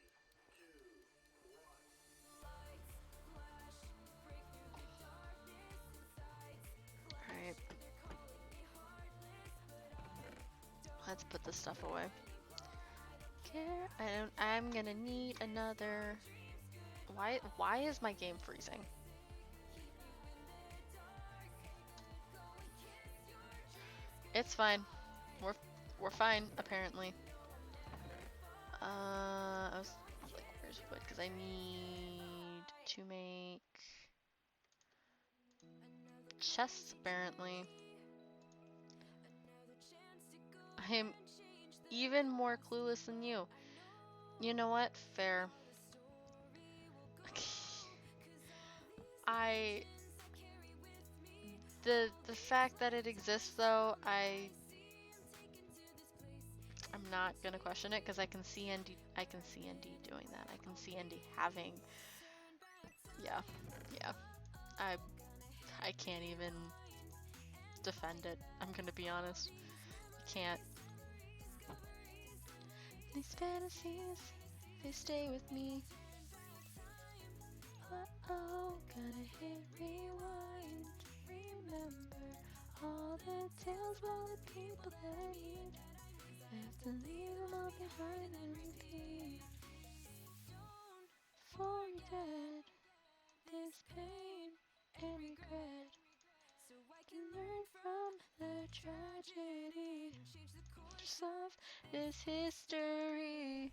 Speaker 1: Alright. Let's put this stuff away. I'm gonna need another. Why is my game freezing? It's fine. We're fine, apparently. I was like, where's wood? Because I need to make chests, apparently. I am even more clueless than you. You know what? Fair. The fact that it exists, though, I'm not gonna question it because I can see Andy doing that. I can see Andy having. Yeah. I can't even defend it. I'm gonna be honest. I can't. These fantasies, they stay with me. Uh-oh, gotta hit rewind. remember all the tales about the people that I need. I have to leave them all behind and repeat. Forget this pain and regret, so I can learn from the tragedy of this history.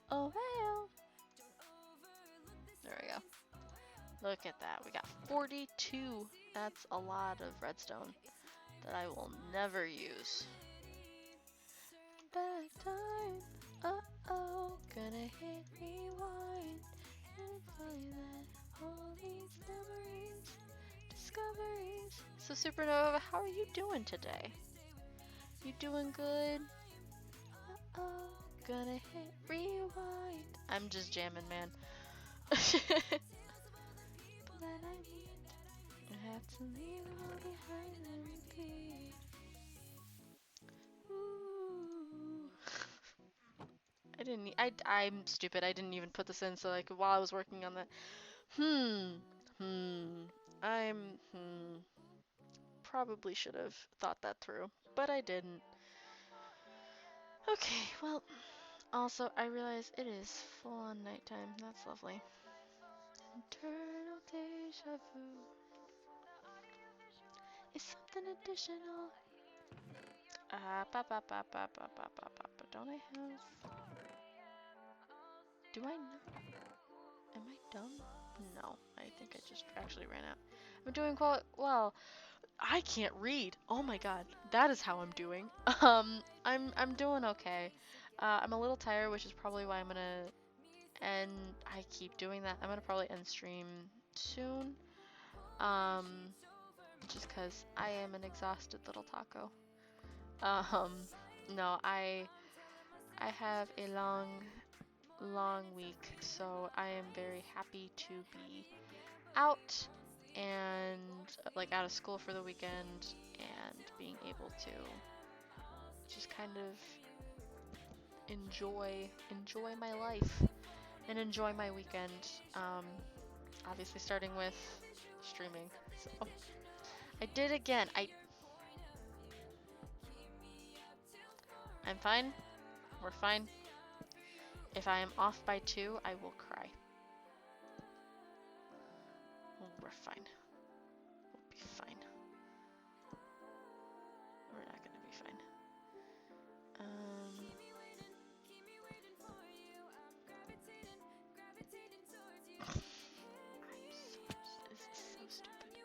Speaker 1: Oh well. There we go. Look at that. We got 42. That's a lot of redstone that I will never use. Back time. Uh-oh. Gonna hit rewind and find that all these memories, discoveries. So Supernova, how are you doing today? You doing good? Uh-oh. Gonna hit rewind. I'm just jamming, man. I have to leave it all behind and repeat. Ooh. I'm stupid. I didn't even put this in, so like while I was working on that. Probably should have thought that through, but I didn't. Okay, well, also I realize it is full on nighttime. That's lovely. Eternal deja vu is something additional. Don't I have? Do I know? Am I dumb? No, I think I just actually ran out. I'm doing quite well. I can't read. Oh my god, that is how I'm doing. I'm doing okay. I'm a little tired, which is probably why I'm gonna end. I keep doing that. I'm gonna probably end stream soon. Just cause I am an exhausted little taco. No, I have a long week, so I am very happy to be out and like out of school for the weekend and being able to just kind of enjoy my life and enjoy my weekend. Obviously starting with streaming. So I did again. I'm fine. We're fine. If I am off by 2, I will cry. We're fine. We'll be fine. We're not gonna be fine. This is so stupid.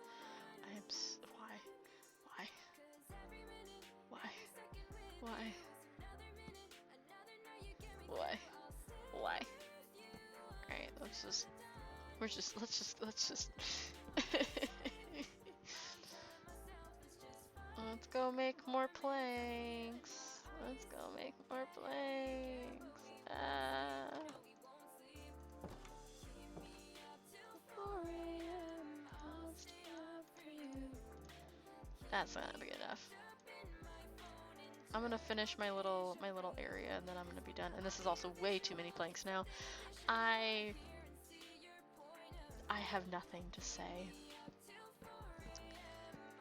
Speaker 1: Why? Alright, let's just let's go make more planks. Let's go make more planks. That's not gonna be enough. I'm gonna finish my little area and then I'm gonna be done. And this is also way too many planks now. I have nothing to say.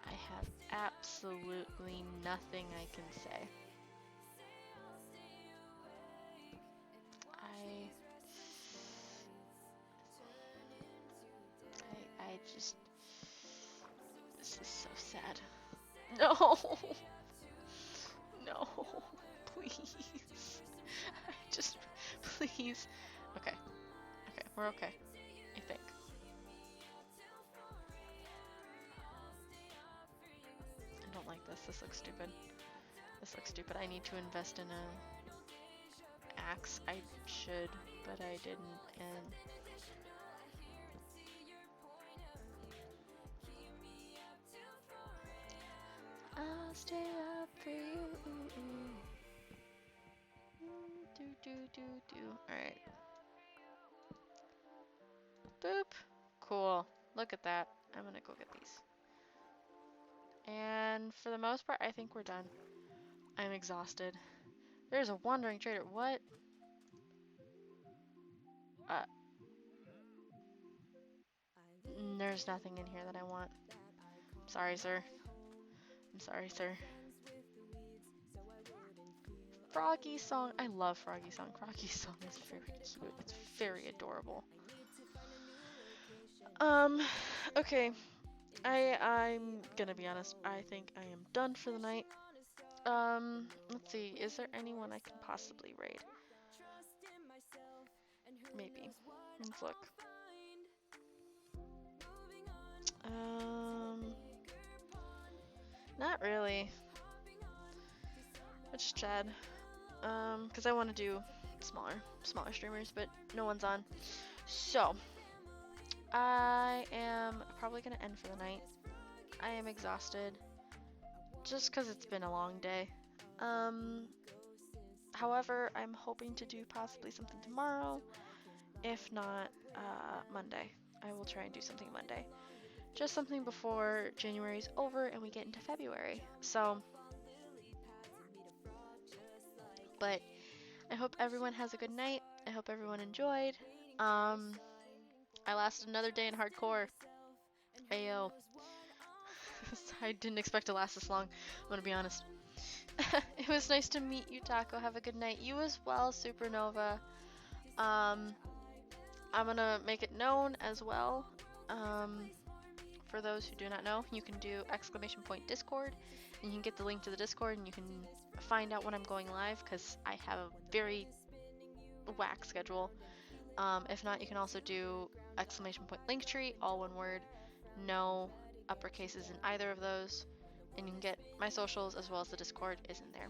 Speaker 1: I have absolutely nothing I can say. I just, this is so sad. No! No, please. Please. Okay, we're okay, I think. I don't like this. This looks stupid. I need to invest in a axe. I should, but I didn't, and I'll stay up for you. Alright. Boop. Cool. Look at that. I'm gonna go get these. And for the most part, I think we're done. I'm exhausted. There's a wandering trader. What? There's nothing in here that I want. Sorry, sir. I'm sorry, sir. Froggy song. I love Froggy song. Froggy song is very cute. It's very adorable. Okay. I'm gonna be honest. I think I am done for the night. Let's see. Is there anyone I can possibly raid? Maybe. Let's look. Not really. It's just Chad. Because I want to do smaller streamers, but no one's on. So, I am probably gonna end for the night. I am exhausted, just because it's been a long day. However, I'm hoping to do possibly something tomorrow. If not, Monday. I will try and do something Monday. Just something before January's over and we get into February. So, but I hope everyone has a good night. I hope everyone enjoyed. I lasted another day in hardcore. Ayo. I didn't expect to last this long, I'm gonna be honest. It was nice to meet you, Taco. Have a good night. You as well, Supernova. I'm gonna make it known as well. For those who do not know, you can do !Discord, and you can get the link to the Discord, and you can find out when I'm going live, because I have a very whack schedule. If not, you can also do !Linktree, all one word, no uppercases in either of those, and you can get my socials as well as the Discord is in there.